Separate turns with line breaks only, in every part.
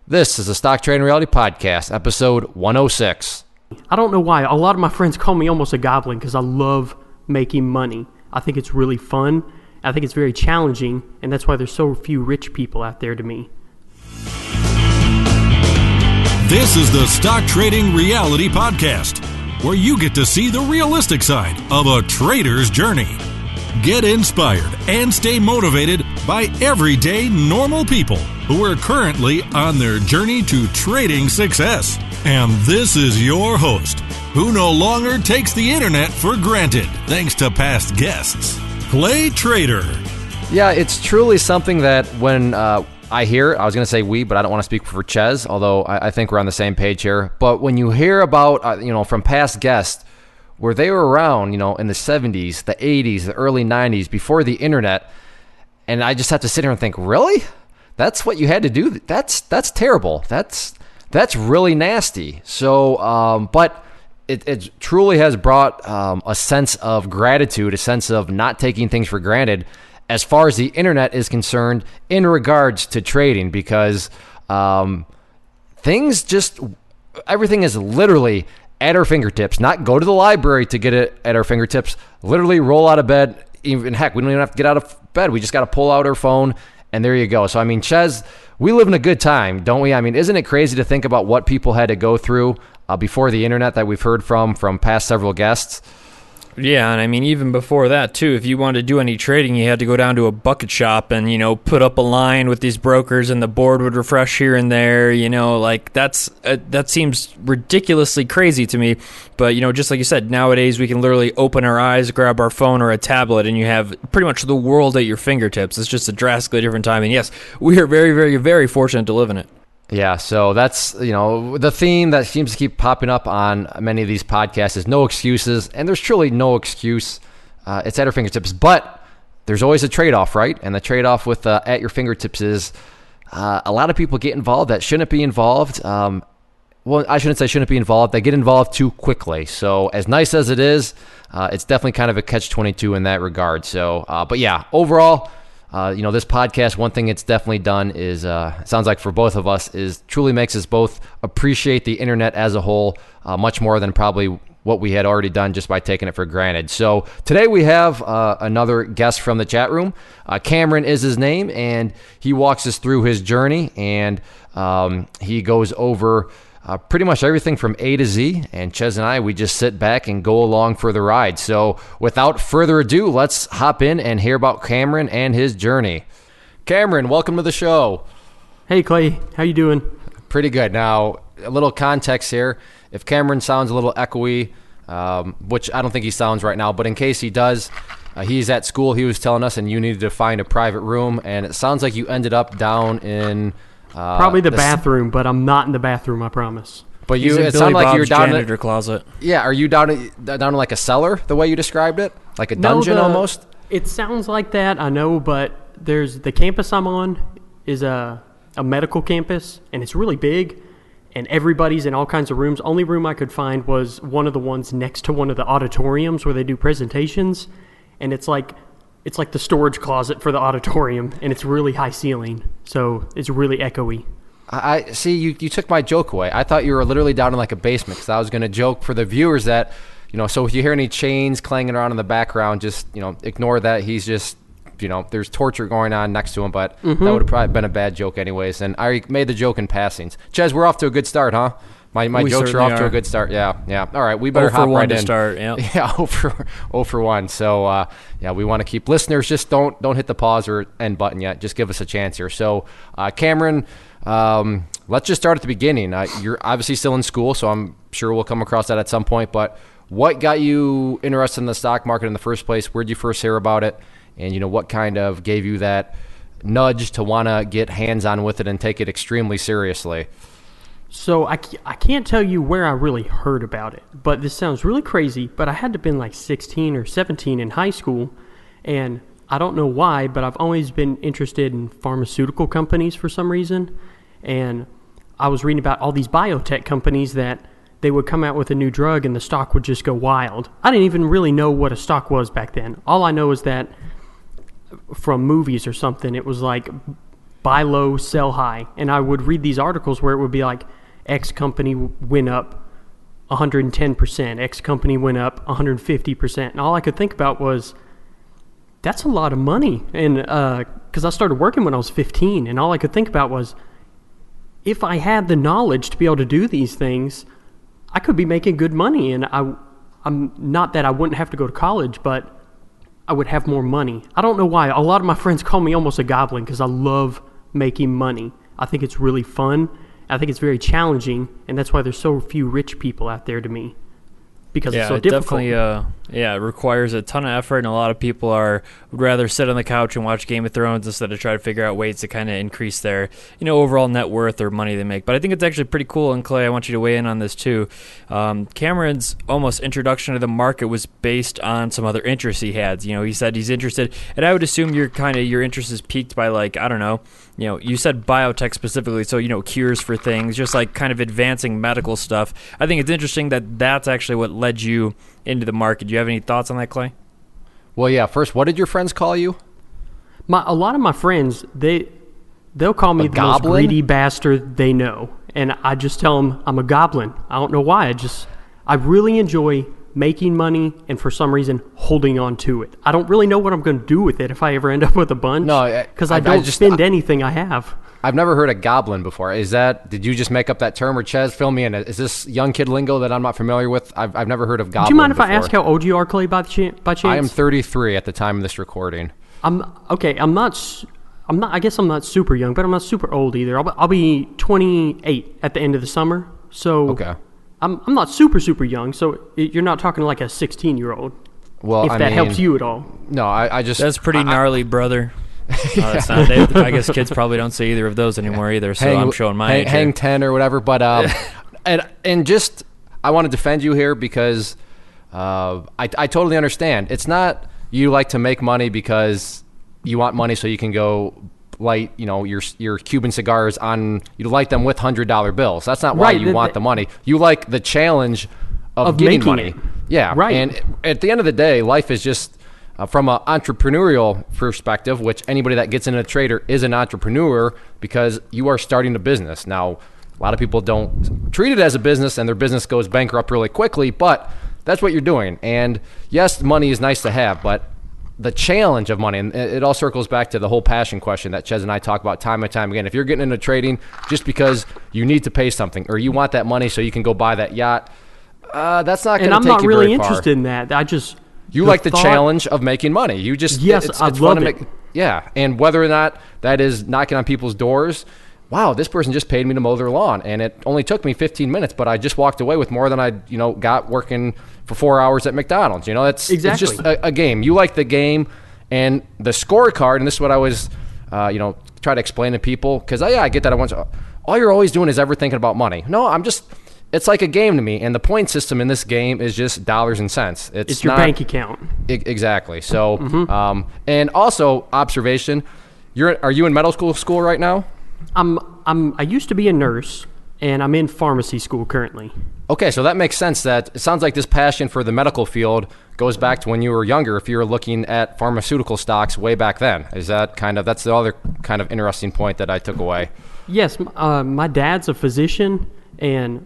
This is the Stock Trading Reality Podcast, episode 106.
I don't know why. A lot of my friends call me almost a goblin because I love making money. I think it's really fun. I think it's very challenging, and that's why there's so few rich people out there to me.
This is the Stock Trading Reality Podcast, where you get to see the realistic side of a trader's journey. Get inspired and stay motivated by everyday normal people who are currently on their journey to trading success. And this is your host, who no longer takes the internet for granted thanks to past guests, Clay Trader.
Yeah, it's truly something that when I hear, I was going to say we, but I don't want to speak for Ches, although I think we're on the same page here. But when you hear about, from past guests, where they were around, in the 70s, the 80s, the early 90s, before the internet, and I just have to sit here and think, really? That's what you had to do? That's terrible. That's really nasty. So, but it truly has brought a sense of gratitude, a sense of not taking things for granted as far as the internet is concerned in regards to trading, because everything is literally at our fingertips. Not go to the library to get it at our fingertips. Literally roll out of bed. Even heck, we don't even have to get out of bed. We just got to pull out our phone, and there you go. So, Ches, we live in a good time, don't we? Isn't it crazy to think about what people had to go through before the internet that we've heard from past several guests?
Yeah, and even before that, too, if you wanted to do any trading, you had to go down to a bucket shop and, put up a line with these brokers, and the board would refresh here and there, that seems ridiculously crazy to me. But, just like you said, nowadays we can literally open our eyes, grab our phone or a tablet, and you have pretty much the world at your fingertips. It's just a drastically different time. And yes, we are very, very, very fortunate to live in it.
Yeah, so that's, the theme that seems to keep popping up on many of these podcasts is no excuses, and there's truly no excuse. It's at our fingertips, but there's always a trade-off, right? And the trade-off with at your fingertips is a lot of people get involved that shouldn't be involved. Well, I shouldn't say shouldn't be involved. They get involved too quickly. So as nice as it is, it's definitely kind of a catch-22 in that regard. So, but yeah, overall, this podcast, one thing it's definitely done is, it sounds like for both of us, is truly makes us both appreciate the internet as a whole much more than probably what we had already done just by taking it for granted. So today we have another guest from the chat room. Caemeron is his name, and he walks us through his journey, and he goes over pretty much everything from A to Z, and Ches and I, we just sit back and go along for the ride. So without further ado, let's hop in and hear about Caemeron and his journey. Caemeron, welcome to the show.
Hey, Clay. How you doing?
Pretty good. Now, a little context here. If Caemeron sounds a little echoey, which I don't think he sounds right now, but in case he does, he's at school, he was telling us, and you needed to find a private room, and it sounds like you ended up down in...
probably the bathroom, but I'm not in the bathroom, I promise.
But it sounded like you're down
in your closet.
Yeah, are you down in like a cellar, the way you described it? Like a dungeon almost?
It sounds like that, I know, but there's the campus I'm on is a medical campus, and it's really big, and everybody's in all kinds of rooms. Only room I could find was one of the ones next to one of the auditoriums where they do presentations, and it's like the storage closet for the auditorium, and it's really high ceiling, so it's really echoey.
I see, you took my joke away. I thought you were literally down in like a basement, because I was going to joke for the viewers that, so if you hear any chains clanging around in the background, just, ignore that. He's just, there's torture going on next to him, but that would have probably been a bad joke anyways, and I made the joke in passings. Ches, we're off to a good start, huh? My jokes are off to a good start. Yeah. All right, we better hop right in.
Start, yeah.
Yeah, 0 for 1. So, we want to keep listeners. Just don't hit the pause or end button yet. Just give us a chance here. So, Caemeron, let's just start at the beginning. You're obviously still in school, so I'm sure we'll come across that at some point. But what got you interested in the stock market in the first place? Where did you first hear about it? And, what kind of gave you that nudge to want to get hands-on with it and take it extremely seriously?
So I can't tell you where I really heard about it, but this sounds really crazy, but I had to have been like 16 or 17 in high school, and I don't know why, but I've always been interested in pharmaceutical companies for some reason, and I was reading about all these biotech companies that they would come out with a new drug and the stock would just go wild. I didn't even really know what a stock was back then. All I know is that from movies or something, it was like buy low, sell high. And I would read these articles where it would be like X company went up 110%, X company went up 150%. And all I could think about was, that's a lot of money. And because I started working when I was 15, and all I could think about was, if I had the knowledge to be able to do these things, I could be making good money. And I'm not that I wouldn't have to go to college, but I would have more money. I don't know why. A lot of my friends call me almost a goblin because I love making money. I think it's really fun. I think it's very challenging, and that's why there's so few rich people out there to me, because it's so difficult.
Definitely, it requires a ton of effort, and a lot of people would rather sit on the couch and watch Game of Thrones instead of try to figure out ways to kind of increase their, overall net worth or money they make. But I think it's actually pretty cool, and Clay, I want you to weigh in on this too. Cameron's almost introduction to the market was based on some other interests he had. He said he's interested, and I would assume your interest is piqued by, like, I don't know, you said biotech specifically, so, cures for things, just like kind of advancing medical stuff. I think it's interesting that that's actually what led you into the market. Do you have any thoughts on that, Clay?
Well, yeah. First, what did your friends call you?
A lot of my friends, they'll call me the most greedy bastard they know. And I just tell them I'm a goblin. I don't know why. I really enjoy making money and for some reason holding on to it. I don't really know what I'm going to do with it if I ever end up with a bunch. No, because I don't spend anything I have.
I've never heard of goblin before. Did you just make up that term, or Chez, fill me in? Is this young kid lingo that I'm not familiar with? I've never heard of goblin.
Do you mind if
before.
I ask how old you are, Clay, by chance?
I am 33 at the time of this recording.
I guess I'm not super young, but I'm not super old either. I'll be 28 at the end of the summer. So
okay.
I'm not super, super young, so you're not talking like a 16-year-old, if that helps you at all.
No, I just...
That's pretty gnarly, brother. I guess kids probably don't say either of those anymore either, so I'm showing my age.
Hang 10 or whatever, but... and just... I want to defend you here because I totally understand. It's not you like to make money because you want money so you can go light, your Cuban cigars on, you light them with $100 bills. That's not why you want the money. You like the challenge of getting money. Yeah. Right. And at the end of the day, life is just, from an entrepreneurial perspective, which anybody that gets into a trader is an entrepreneur because you are starting a business. Now, a lot of people don't treat it as a business and their business goes bankrupt really quickly, but that's what you're doing. And yes, money is nice to have, but the challenge of money, and it all circles back to the whole passion question that Chez and I talk about time and time again. If you're getting into trading just because you need to pay something or you want that money so you can go buy that yacht, that's not going to take you very far.
And I'm not really interested in that.
You like the challenge of making money. You just it's
I love it.
Yeah, and whether or not that is knocking on people's doors. Wow, this person just paid me to mow their lawn, and it only took me 15 minutes, but I just walked away with more than I got working for 4 hours at McDonald's. It's just a game. You like the game and the scorecard, and this is what I always try to explain to people because I get that all you're always doing is ever thinking about money. No, it's like a game to me, and the point system in this game is just dollars and cents.
It's your bank account.
Exactly. So, and also observation, are you in medical school right now?
I used to be a nurse, and I'm in pharmacy school currently.
Okay, so that makes sense. That it sounds like this passion for the medical field goes back to when you were younger. If you were looking at pharmaceutical stocks way back then, that's the other kind of interesting point that I took away.
Yes, my dad's a physician, and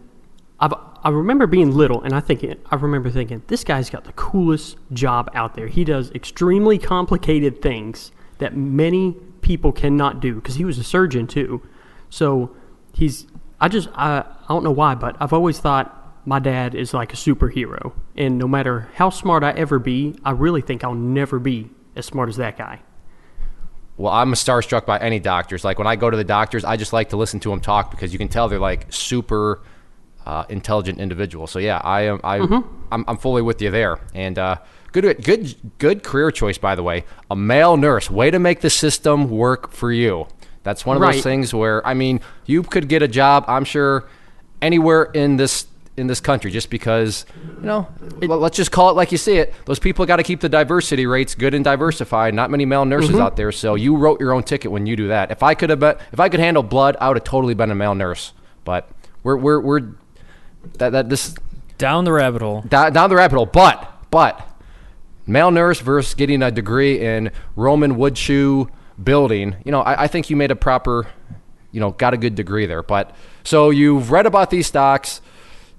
I remember being little, and I remember thinking, this guy's got the coolest job out there. He does extremely complicated things that many people cannot do because he was a surgeon too. So I don't know why, but I've always thought my dad is like a superhero. And no matter how smart I ever be, I really think I'll never be as smart as that guy.
Well, I'm starstruck by any doctors. Like when I go to the doctors, I just like to listen to them talk because you can tell they're like super intelligent individuals. So yeah, I'm fully with you there. And good career choice, by the way. A male nurse, way to make the system work for you. That's one of those things where you could get a job, I'm sure, anywhere in this country just because let's just call it like you see it. Those people got to keep the diversity rates good and diversified. Not many male nurses out there, so you wrote your own ticket when you do that. If I could handle blood, I would have totally been a male nurse. But we're this
down the rabbit hole.
Down the rabbit hole. But male nurse versus getting a degree in Roman wood shoe building, I think you made a proper, got a good degree there. But so you've read about these stocks,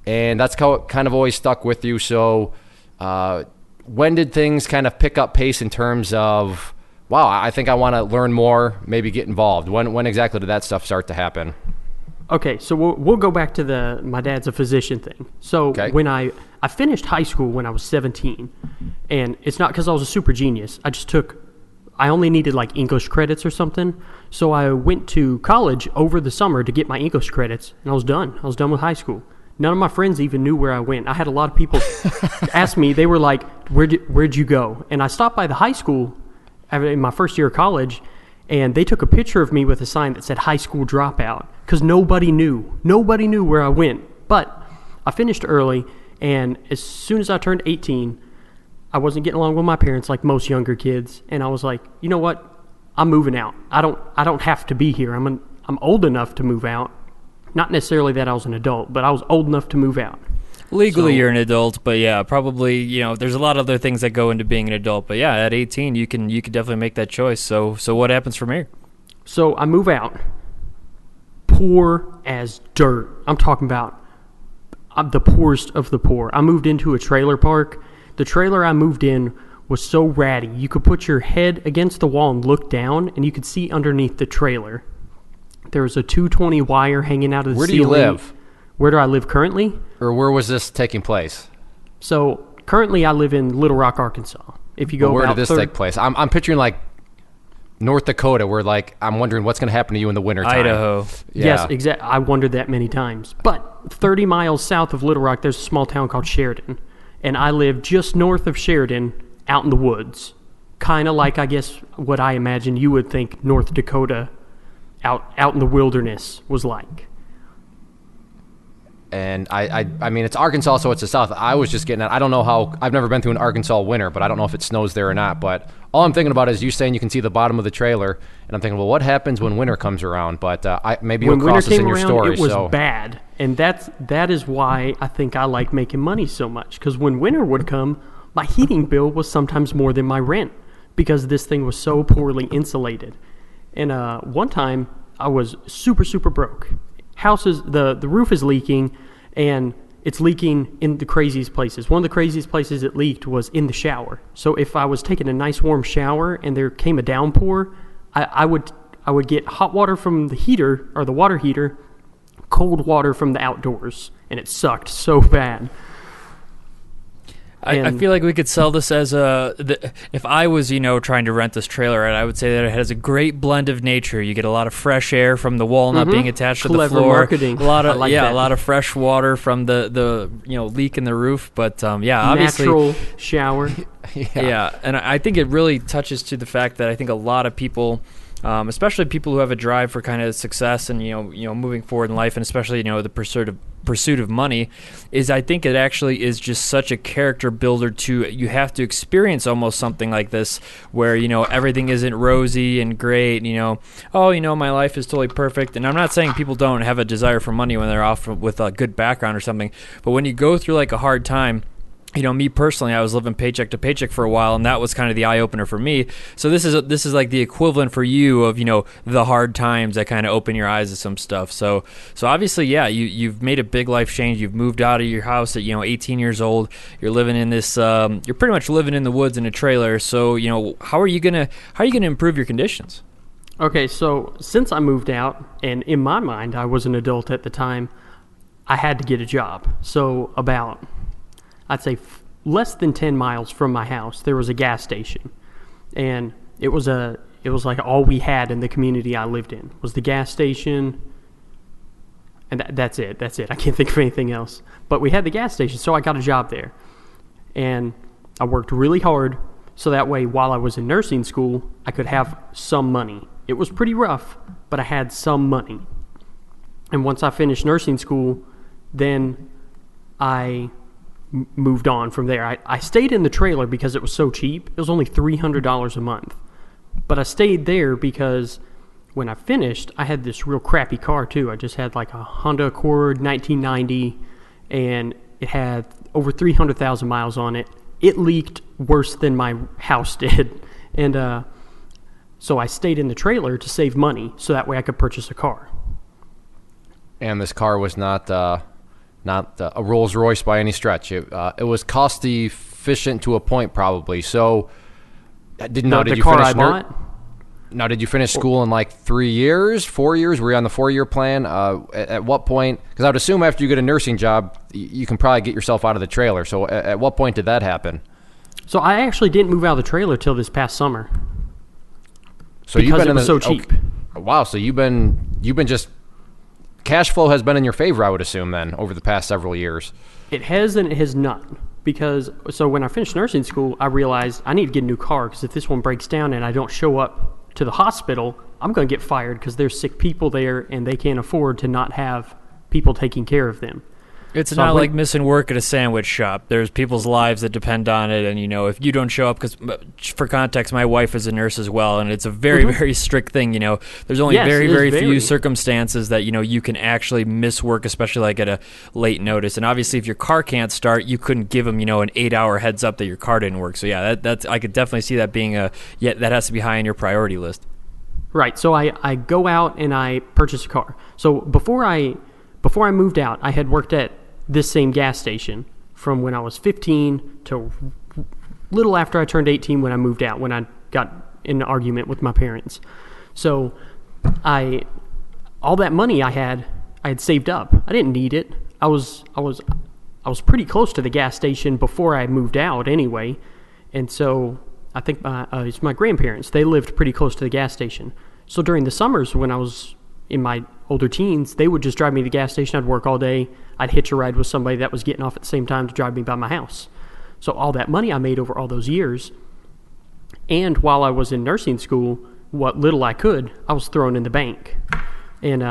and that's how it kind of always stuck with you. So when did things kind of pick up pace in terms of, wow, I think I want to learn more, maybe get involved? When exactly did that stuff start to happen?
Okay, so we'll go back to my dad's a physician thing. So when I finished high school when I was 17, and it's not because I was a super genius. I only needed like English credits or something. So I went to college over the summer to get my English credits, and I was done. I was done with high school. None of my friends even knew where I went. I had a lot of people ask me, they were like, where'd you go? And I stopped by the high school in my first year of college, and they took a picture of me with a sign that said high school dropout, because nobody knew where I went. But I finished early, and as soon as I turned 18, I wasn't getting along with my parents like most younger kids, and I was like, you know what, I'm moving out. I don't have to be here. I'm old enough to move out. Not necessarily that I was an adult, but I was old enough to move out.
Legally, you're an adult, but yeah, probably, there's a lot of other things that go into being an adult. But yeah, at 18, you can definitely make that choice. So what happens from here?
So I move out, poor as dirt. I'm talking about the poorest of the poor. I moved into a trailer park. The trailer I moved in was so ratty. You could put your head against the wall and look down, and you could see underneath the trailer. There was a 220 wire hanging out of the ceiling.
Where do you live?
Where do I live currently?
Or where was this taking place?
So currently I live in Little Rock, Arkansas. If you go
where did this take place? I'm picturing like North Dakota, where like I'm wondering what's going to happen to you in the wintertime.
Idaho.
Yeah.
Yes, exactly. I wondered that many times. But 30 miles south of Little Rock, there's a small town called Sheridan. And I live just north of Sheridan, out in the woods. Kind of like, I guess, what I imagine you would think North Dakota out in the wilderness was like.
And I mean, it's Arkansas, so it's the south. I was just getting at, I don't know how, I've never been through an Arkansas winter, but I don't know if it snows there or not. But all I'm thinking about is you saying you can see the bottom of the trailer, and I'm thinking, well, what happens when winter comes around? But maybe you'll cross this in your story.
It was bad, and that is why I think I like making money so much. Because when winter would come, my heating bill was sometimes more than my rent because this thing was so poorly insulated. And one time I was super, super broke. The roof is leaking, and it's leaking in the craziest places. One of the craziest places it leaked was in the shower. So if I was taking a nice warm shower and there came a downpour, I would get hot water from the heater or the water heater, cold water from the outdoors, and it sucked so bad.
I feel like we could sell this as if I was, trying to rent this trailer, I would say that it has a great blend of nature. You get a lot of fresh air from the wall not being attached to the floor.
Clever marketing.
A lot of fresh water from the leak in the roof. But obviously
natural shower.
Yeah, and I think it really touches to the fact that I think a lot of people, especially people who have a drive for kind of success and moving forward in life, and especially the pursuit of money, is I think it actually is just such a character builder to, you have to experience almost something like this where everything isn't rosy and great, my life is totally perfect. And I'm not saying people don't have a desire for money when they're off with a good background or something, but when you go through like a hard time, me personally, I was living paycheck to paycheck for a while, and that was kind of the eye opener for me. So this is like the equivalent for you of the hard times that kind of open your eyes to some stuff. So obviously, yeah, you've made a big life change. You've moved out of your house at 18 years old. You're living in this. You're pretty much living in the woods in a trailer. So how are you gonna improve your conditions?
Okay, so since I moved out, and in my mind I was an adult at the time, I had to get a job. So about, I'd say less than 10 miles from my house, there was a gas station. And it was like all we had in the community I lived in was the gas station. And that's it. I can't think of anything else. But we had the gas station, so I got a job there. And I worked really hard so that way while I was in nursing school, I could have some money. It was pretty rough, but I had some money. And once I finished nursing school, then I moved on from there. I stayed in the trailer because it was so cheap. It was only $300 a month. But I stayed there because when I finished, I had this real crappy car too. I just had like a Honda Accord 1990, and it had over 300,000 miles on it. It leaked worse than my house did. And So I stayed in the trailer to save money so that way I could purchase a car.
And this car was not a Rolls Royce by any stretch. It was cost efficient to a point, probably. So, did you finish school in like 3 years, 4 years? Were you on the 4-year plan? At what point? Because I would assume after you get a nursing job, you can probably get yourself out of the trailer. So, at what point did that happen?
So I actually didn't move out of the trailer till this past summer.
So
because it was so cheap.
Okay. Wow. So you've been just cash flow has been in your favor, I would assume, then over the past several years.
It has and it has not. Because so when I finished nursing school, I realized I need to get a new car because if this one breaks down and I don't show up to the hospital, I'm going to get fired because there's sick people there and they can't afford to not have people taking care of them.
It's not like missing work at a sandwich shop. There's people's lives that depend on it, and if you don't show up, because for context, my wife is a nurse as well, and it's a very, very strict thing. There's only very few circumstances that you can actually miss work, especially like at a late notice. And obviously, if your car can't start, you couldn't give them an 8-hour heads up that your car didn't work. So yeah, that's I could definitely see that being that has to be high on your priority list.
Right. So I go out and I purchase a car. So before I moved out, I had worked at this same gas station from when I was 15 to little after I turned 18 when I moved out, when I got in an argument with my parents. So all that money I had saved up. I didn't need it. I was pretty close to the gas station before I moved out anyway. And so I think it's my grandparents. They lived pretty close to the gas station. So during the summers when I was in my older teens, they would just drive me to the gas station. I'd work all day. I'd hitch a ride with somebody that was getting off at the same time to drive me by my house. So all that money I made over all those years, and while I was in nursing school, what little I could, I was throwing in the bank. And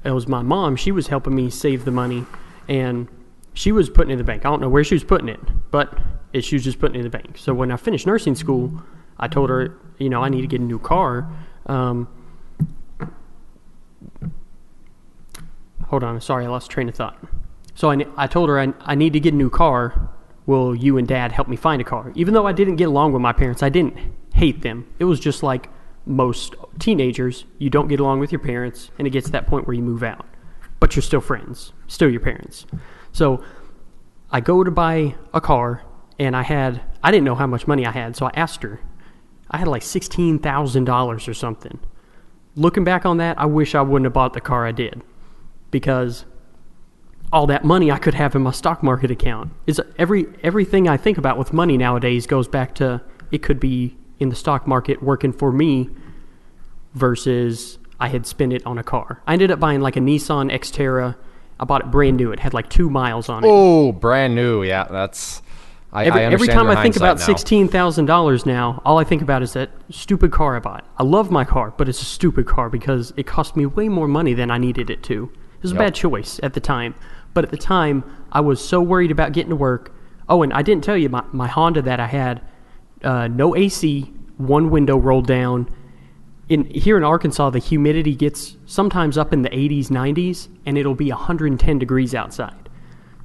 it was my mom. She was helping me save the money, and she was putting it in the bank. I don't know where she was putting it, but she was just putting it in the bank. So when I finished nursing school, I told her, I need to get a new car. Hold on, sorry, I lost train of thought. So I told her I need to get a new car. Will you and Dad help me find a car? Even though I didn't get along with my parents, I didn't hate them. It was just like most teenagers, you don't get along with your parents, and it gets to that point where you move out. But you're still friends, still your parents. So I go to buy a car, and I didn't know how much money I had, so I asked her. I had like $16,000 or something. Looking back on that, I wish I wouldn't have bought the car I did, because all that money I could have in my stock market account is everything I think about with money nowadays goes back to it could be in the stock market working for me versus I had spent it on a car. I ended up buying like a Nissan Xterra. I bought it brand new. It had like 2 miles on it.
Oh, brand new. Yeah, that's... I
every time I think about
now.
$16,000 now, all I think about is that stupid car I bought. I love my car, but it's a stupid car because it cost me way more money than I needed it to. It was a bad choice at the time. But at the time, I was so worried about getting to work. Oh, and I didn't tell you, my Honda that I had, no AC, one window rolled down. Here in Arkansas, the humidity gets sometimes up in the 80s, 90s, and it'll be 110 degrees outside.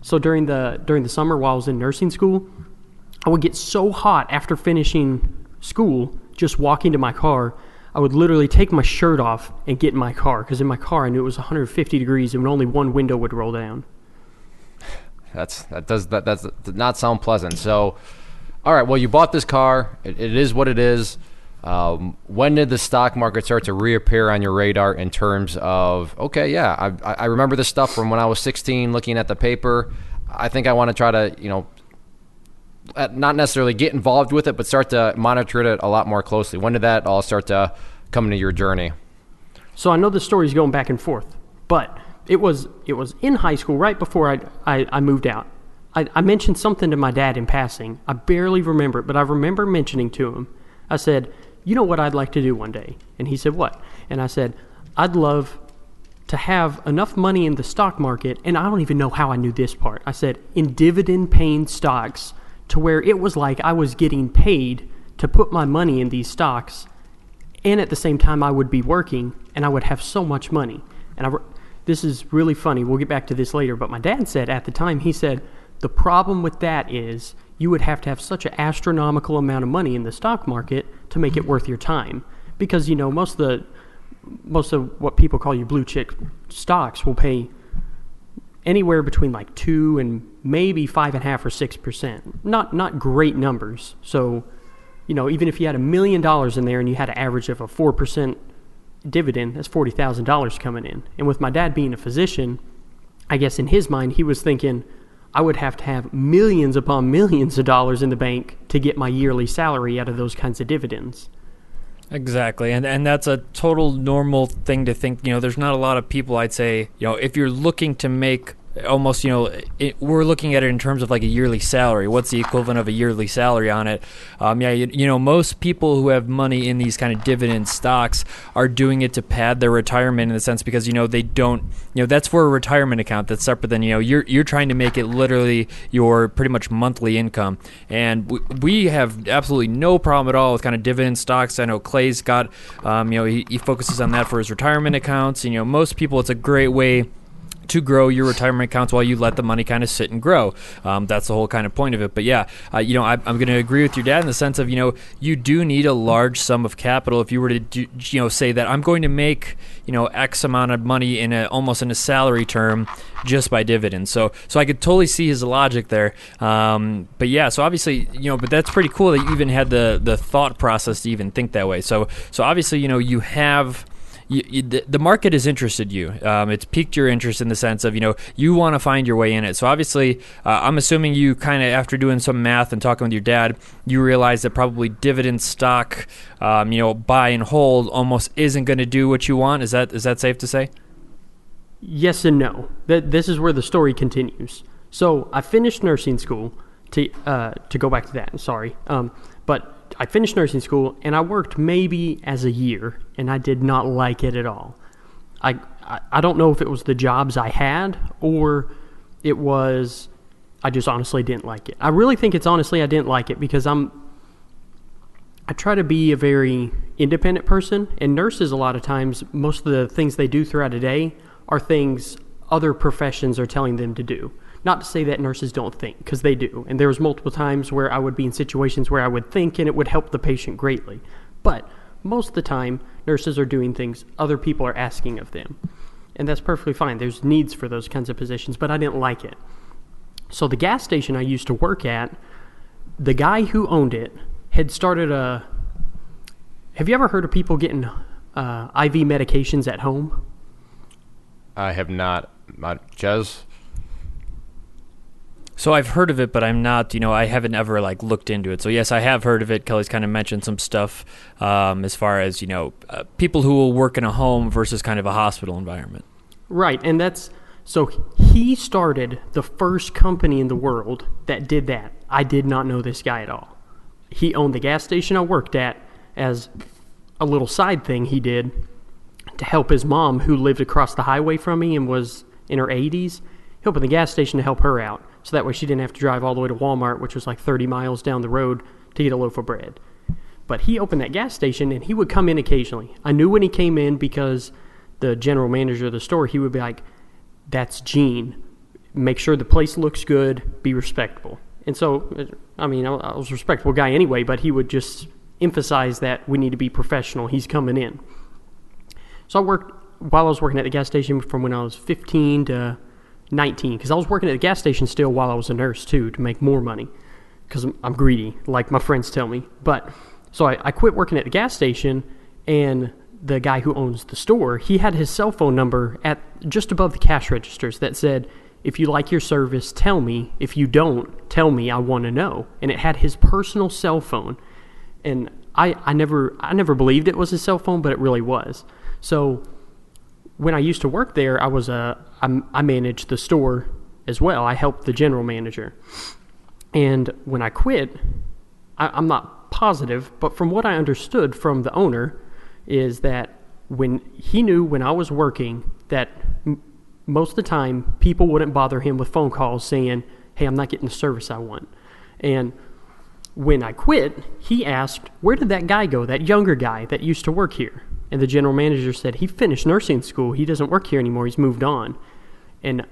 So during the summer while I was in nursing school, I would get so hot after finishing school, just walking to my car, I would literally take my shirt off and get in my car, because in my car I knew it was 150 degrees and only one window would roll down.
That does not sound pleasant. So, all right, well, you bought this car. It is what it is. When did the stock market start to reappear on your radar in terms of, okay, yeah, I remember this stuff from when I was 16 looking at the paper. I think I want to try to, not necessarily get involved with it, but start to monitor it a lot more closely. When did that all start to come into your journey?
So I know the story's going back and forth, but it was in high school right before I moved out. I mentioned something to my dad in passing. I barely remember it, but I remember mentioning to him. I said, you know what I'd like to do one day? And he said, what? And I said, I'd love to have enough money in the stock market, and I don't even know how I knew this part. I said, in dividend-paying stocks, to where it was like I was getting paid to put my money in these stocks, and at the same time I would be working, and I would have so much money. And this is really funny. We'll get back to this later, but my dad said at the time, he said, the problem with that is you would have to have such an astronomical amount of money in the stock market to make it worth your time. Because, most of what people call your blue chip stocks will pay anywhere between like 2 and maybe 5.5 or 6%. Not great numbers. So, even if you had $1 million in there and you had an average of a 4% dividend, that's $40,000 coming in. And with my dad being a physician, I guess in his mind he was thinking I would have to have millions upon millions of dollars in the bank to get my yearly salary out of those kinds of dividends.
Exactly, and that's a total normal thing to think. There's not a lot of people, I'd say, if you're looking to make almost, we're looking at it in terms of like a yearly salary. What's the equivalent of a yearly salary on it? Most people who have money in these kind of dividend stocks are doing it to pad their retirement in a sense because, they don't, that's for a retirement account that's separate than, you're trying to make it literally your pretty much monthly income. And we have absolutely no problem at all with kind of dividend stocks. I know Clay's got, he focuses on that for his retirement accounts. Most people, it's a great way to grow your retirement accounts while you let the money kind of sit and grow. That's the whole kind of point of it. But yeah, I'm going to agree with your dad in the sense of, you do need a large sum of capital if you were to say that I'm going to make, X amount of money almost in a salary term just by dividends. So I could totally see his logic there. But yeah, so obviously, but that's pretty cool that you even had the thought process to even think that way. So obviously, you have... the market has interested you. It's piqued your interest in the sense of, you want to find your way in it. So obviously, I'm assuming you kind of, after doing some math and talking with your dad, you realize that probably dividend stock, buy and hold almost isn't going to do what you want. Is that safe to say?
Yes and no. This is where the story continues. So I finished nursing school to go back to that. Sorry. But I finished nursing school, and I worked maybe as a year, and I did not like it at all. I don't know if it was the jobs I had, or it was I just honestly didn't like it. I really think it's honestly I didn't like it because I try to be a very independent person, and nurses a lot of times, most of the things they do throughout a day are things other professions are telling them to do. Not to say that nurses don't think, because they do. And there was multiple times where I would be in situations where I would think and it would help the patient greatly. But most of the time, nurses are doing things other people are asking of them. And that's perfectly fine. There's needs for those kinds of positions, but I didn't like it. So the gas station I used to work at, the guy who owned it had started have you ever heard of people getting IV medications at home?
I have not. Jez?
So I've heard of it, but I'm not, I haven't ever looked into it. So yes, I have heard of it. Kelly's kind of mentioned some stuff as far as, people who will work in a home versus kind of a hospital environment.
Right. And so he started the first company in the world that did that. I did not know this guy at all. He owned the gas station I worked at as a little side thing he did to help his mom, who lived across the highway from me and was in her 80s. He opened the gas station to help her out. So that way she didn't have to drive all the way to Walmart, which was like 30 miles down the road, to get a loaf of bread. But he opened that gas station, and he would come in occasionally. I knew when he came in because the general manager of the store, he would be like, "That's Gene. Make sure the place looks good. Be respectful." And so, I was a respectful guy anyway, but he would just emphasize that we need to be professional. He's coming in. So while I was working at the gas station from when I was 15 to 19, because I was working at the gas station still while I was a nurse too, to make more money, because I'm greedy, like my friends tell me. But so I quit working at the gas station, and the guy who owns the store, he had his cell phone number at just above the cash registers that said, "If you like your service, tell me. If you don't, tell me. I want to know." And it had his personal cell phone, and I never believed it was his cell phone, but it really was. So when I used to work there, I managed the store as well. I helped the general manager. And when I quit, I'm not positive, but from what I understood from the owner is that when he knew when I was working that most of the time people wouldn't bother him with phone calls saying, "Hey, I'm not getting the service I want." And when I quit, he asked, "Where did that guy go, that younger guy that used to work here?" And the general manager said, "He finished nursing school. He doesn't work here anymore. He's moved on." And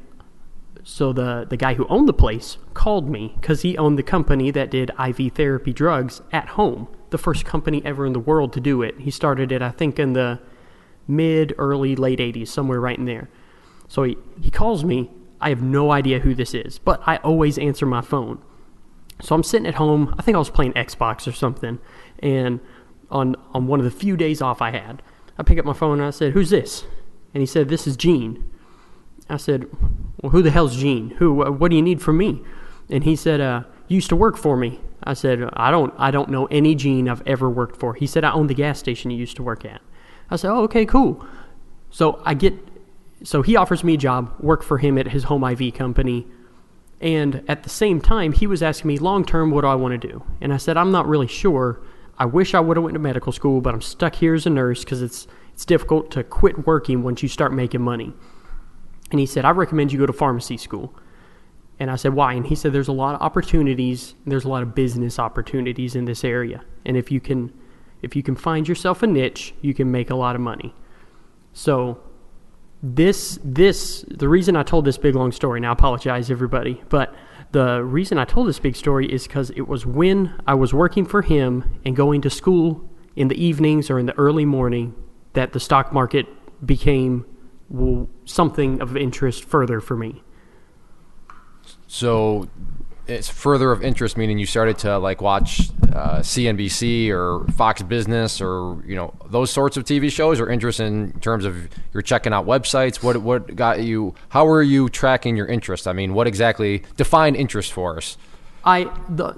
So the guy who owned the place called me because he owned the company that did IV therapy drugs at home, the first company ever in the world to do it. He started it, I think, in the early, late 80s, somewhere right in there. So he calls me. I have no idea who this is, but I always answer my phone. So I'm sitting at home. I think I was playing Xbox or something, and on one of the few days off I had, I pick up my phone and I said, "Who's this?" And he said, "This is Gene." I said, "Well, who the hell's Gene? What do you need from me?" And he said, "You used to work for me." I said, I don't know any Gene I've ever worked for." He said, "I own the gas station you used to work at." I said, "Oh, okay, cool." So he offers me a job, work for him at his home IV company. And at the same time, he was asking me, long term, what do I want to do? And I said, "I'm not really sure. I wish I would have went to medical school, but I'm stuck here as a nurse because it's difficult to quit working once you start making money." And he said, "I recommend you go to pharmacy school." And I said, "Why?" And he said, "There's a lot of opportunities. There's a lot of business opportunities in this area. And if you can find yourself a niche, you can make a lot of money." So the reason I told this big long story, now I apologize everybody, but the reason I told this big story is because it was when I was working for him and going to school in the evenings or in the early morning that the stock market became something of interest further for me.
So it's further of interest, meaning you started to like watch CNBC or Fox Business or those sorts of TV shows, or interest in terms of you're checking out websites. What got you? How are you tracking your interest? I mean, what exactly define interest for us?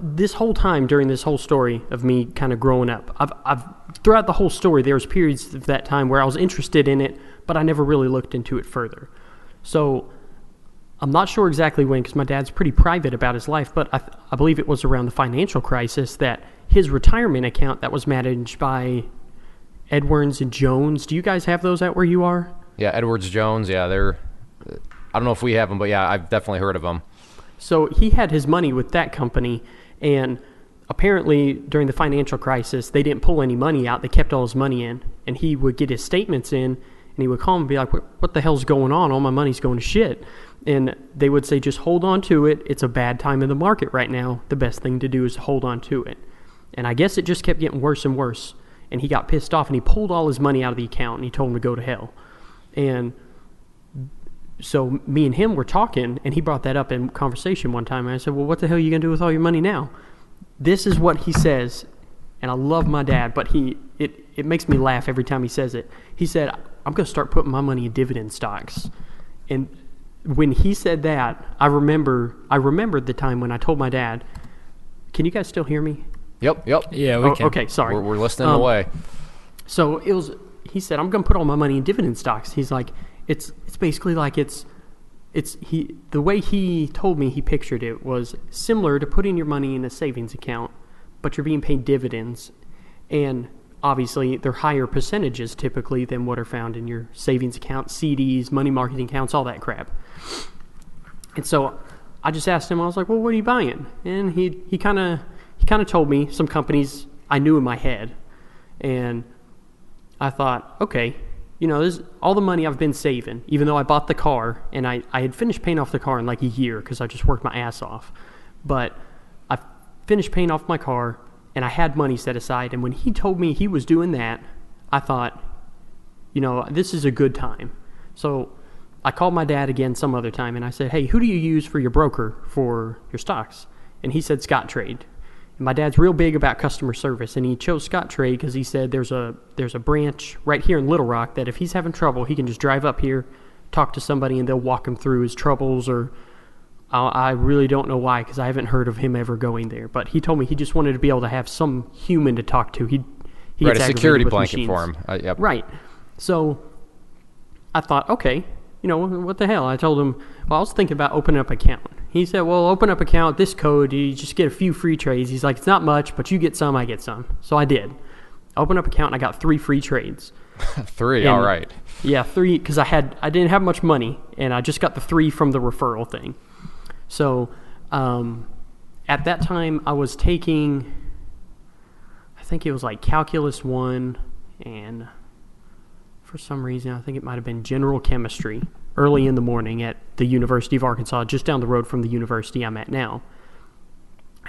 This whole time during this whole story of me kind of growing up, I've throughout the whole story there was periods of that time where I was interested in it, but I never really looked into it further. So I'm not sure exactly when, because my dad's pretty private about his life, but I believe it was around the financial crisis that his retirement account that was managed by Edwards and Jones. Do you guys have those out where you are?
Yeah, Edwards Jones. Yeah, I don't know if we have them, but yeah, I've definitely heard of them.
So he had his money with that company, and apparently during the financial crisis, they didn't pull any money out. They kept all his money in, and he would get his statements in, and he would call them and be like, what the hell's going on? All my money's going to shit. And they would say, just hold on to it. It's a bad time in the market right now. The best thing to do is hold on to it. And I guess it just kept getting worse and worse. And he got pissed off, and he pulled all his money out of the account, and he told him to go to hell. And so me and him were talking, and he brought that up in conversation one time. And I said, "Well, what the hell are you going to do with all your money now?" This is what he says, and I love my dad, but it makes me laugh every time he says it. He said, "I'm going to start putting my money in dividend stocks." And when he said that, I remembered the time when I told my dad. Can you guys still hear me?
Yep.
Yeah, we can.
Okay, sorry.
We're listening away.
So he said, "I'm going to put all my money in dividend stocks." He's like, it's basically like the way he told me he pictured it was similar to putting your money in a savings account, but you're being paid dividends. And obviously, they're higher percentages typically than what are found in your savings account, CDs, money market accounts, all that crap. And so I just asked him, I was like, "Well, what are you buying?" And he kind of told me some companies I knew in my head. And I thought, okay, this is all the money I've been saving, even though I bought the car, and I had finished paying off the car in like a year because I just worked my ass off. But I finished paying off my car, and I had money set aside. And when he told me he was doing that, I thought, this is a good time. So I called my dad again some other time, and I said, "Hey, who do you use for your broker for your stocks?" And he said Scottrade. And my dad's real big about customer service, and he chose Scottrade because he said there's a branch right here in Little Rock that if he's having trouble, he can just drive up here, talk to somebody, and they'll walk him through his troubles. Or I really don't know why, because I haven't heard of him ever going there. But he told me he just wanted to be able to have some human to talk to. He
right,
gets
a security
blanket
machines for him. Yep.
Right. So I thought, okay, what the hell? I told him, well, I was thinking about opening up an account. He said, "Well, open up an account, this code, you just get a few free trades." He's like, "It's not much, but you get some, I get some." So I did. Open up an account, and I got 3 free trades.
3, all right.
Yeah, 3, because I didn't have much money, and I just got the 3 from the referral thing. So at that time, I was taking, I think it was like Calculus 1, and for some reason, I think it might have been General Chemistry. early in the morning at the University of Arkansas, just down the road from the university I'm at now.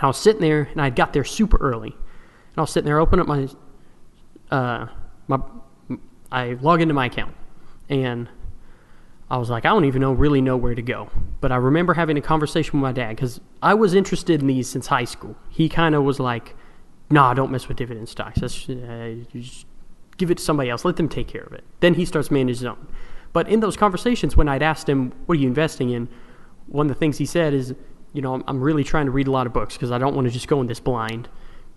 I was sitting there, and I got there super early. And I was sitting there, open up I log into my account, and I was like, I don't even really know where to go. But I remember having a conversation with my dad, because I was interested in these since high school. He kind of was like, nah, don't mess with dividend stocks. Just give it to somebody else. Let them take care of it. Then he starts managing his own. But in those conversations, when I'd asked him, what are you investing in? One of the things he said is, I'm really trying to read a lot of books because I don't want to just go in this blind.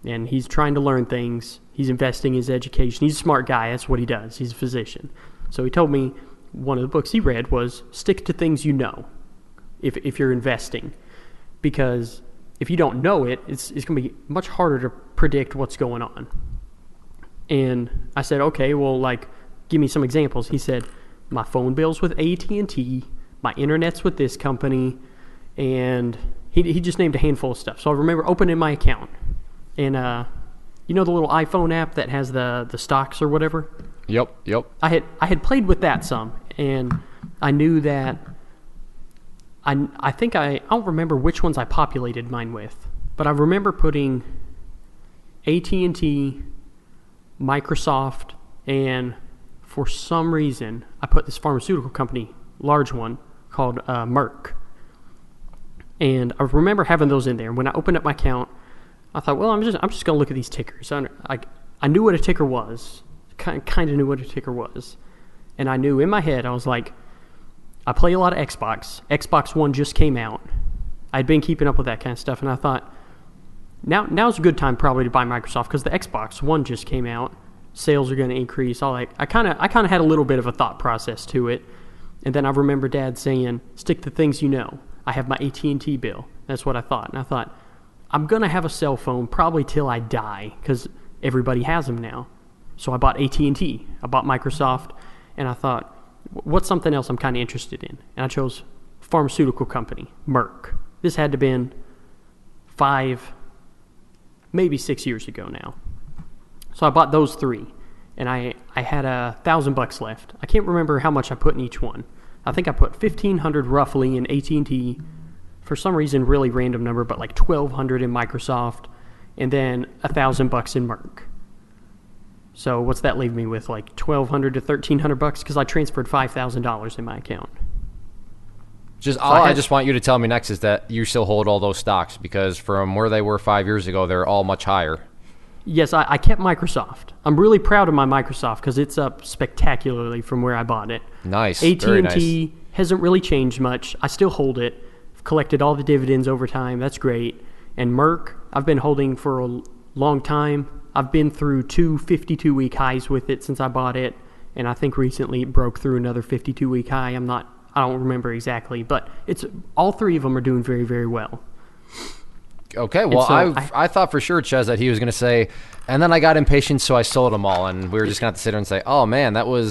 And he's trying to learn things. He's investing in his education. He's a smart guy. That's what he does. He's a physician. So he told me one of the books he read was stick to things you know if you're investing. Because if you don't know it, it's going to be much harder to predict what's going on. And I said, okay, well, give me some examples. He said, my phone bill's with AT&T, my internet's with this company, and he just named a handful of stuff. So I remember opening my account, and the little iPhone app that has the stocks or whatever?
Yep.
I had played with that some, and I knew that I don't remember which ones I populated mine with, but I remember putting AT&T, Microsoft, and for some reason, I put this pharmaceutical company, large one, called Merck. And I remember having those in there. And when I opened up my account, I thought, well, I'm just going to look at these tickers. I knew what a ticker was, kind of knew what a ticker was. And I knew in my head, I was like, I play a lot of Xbox. Xbox One just came out. I'd been keeping up with that kind of stuff. And I thought, now's a good time probably to buy Microsoft because the Xbox One just came out. Sales are going to increase. I kind of had a little bit of a thought process to it. And then I remember Dad saying, stick to things you know. I have my AT&T bill. That's what I thought. And I thought, I'm going to have a cell phone probably till I die because everybody has them now. So I bought AT&T. I bought Microsoft. And I thought, what's something else I'm kind of interested in? And I chose pharmaceutical company, Merck. This had to have been 5, maybe 6 years ago now. So I bought those 3, and I had $1,000 left. I can't remember how much I put in each one. I think I put $1,500 roughly in AT&T, for some reason, really random number, but like $1,200 in Microsoft, and then $1,000 in Merck. So what's that leave me with? Like $1,200 to $1,300 because I transferred $5,000 in my account.
I just want you to tell me next is that you still hold all those stocks because from where they were 5 years ago, they're all much higher.
Yes, I kept Microsoft. I'm really proud of my Microsoft because it's up spectacularly from where I bought it.
Nice.
AT&T
nice.
Hasn't really changed much. I still hold it. I've collected all the dividends over time. That's great. And Merck, I've been holding for a long time. I've been through 2 52-week highs with it since I bought it, and I think recently it broke through another 52-week high. I don't remember exactly, but it's all 3 of them are doing very, very well.
Okay, well,
so
I thought for sure, Ches, that he was going to say, and then I got impatient, so I sold them all, and we were just going to have to sit there and say, oh, man, that would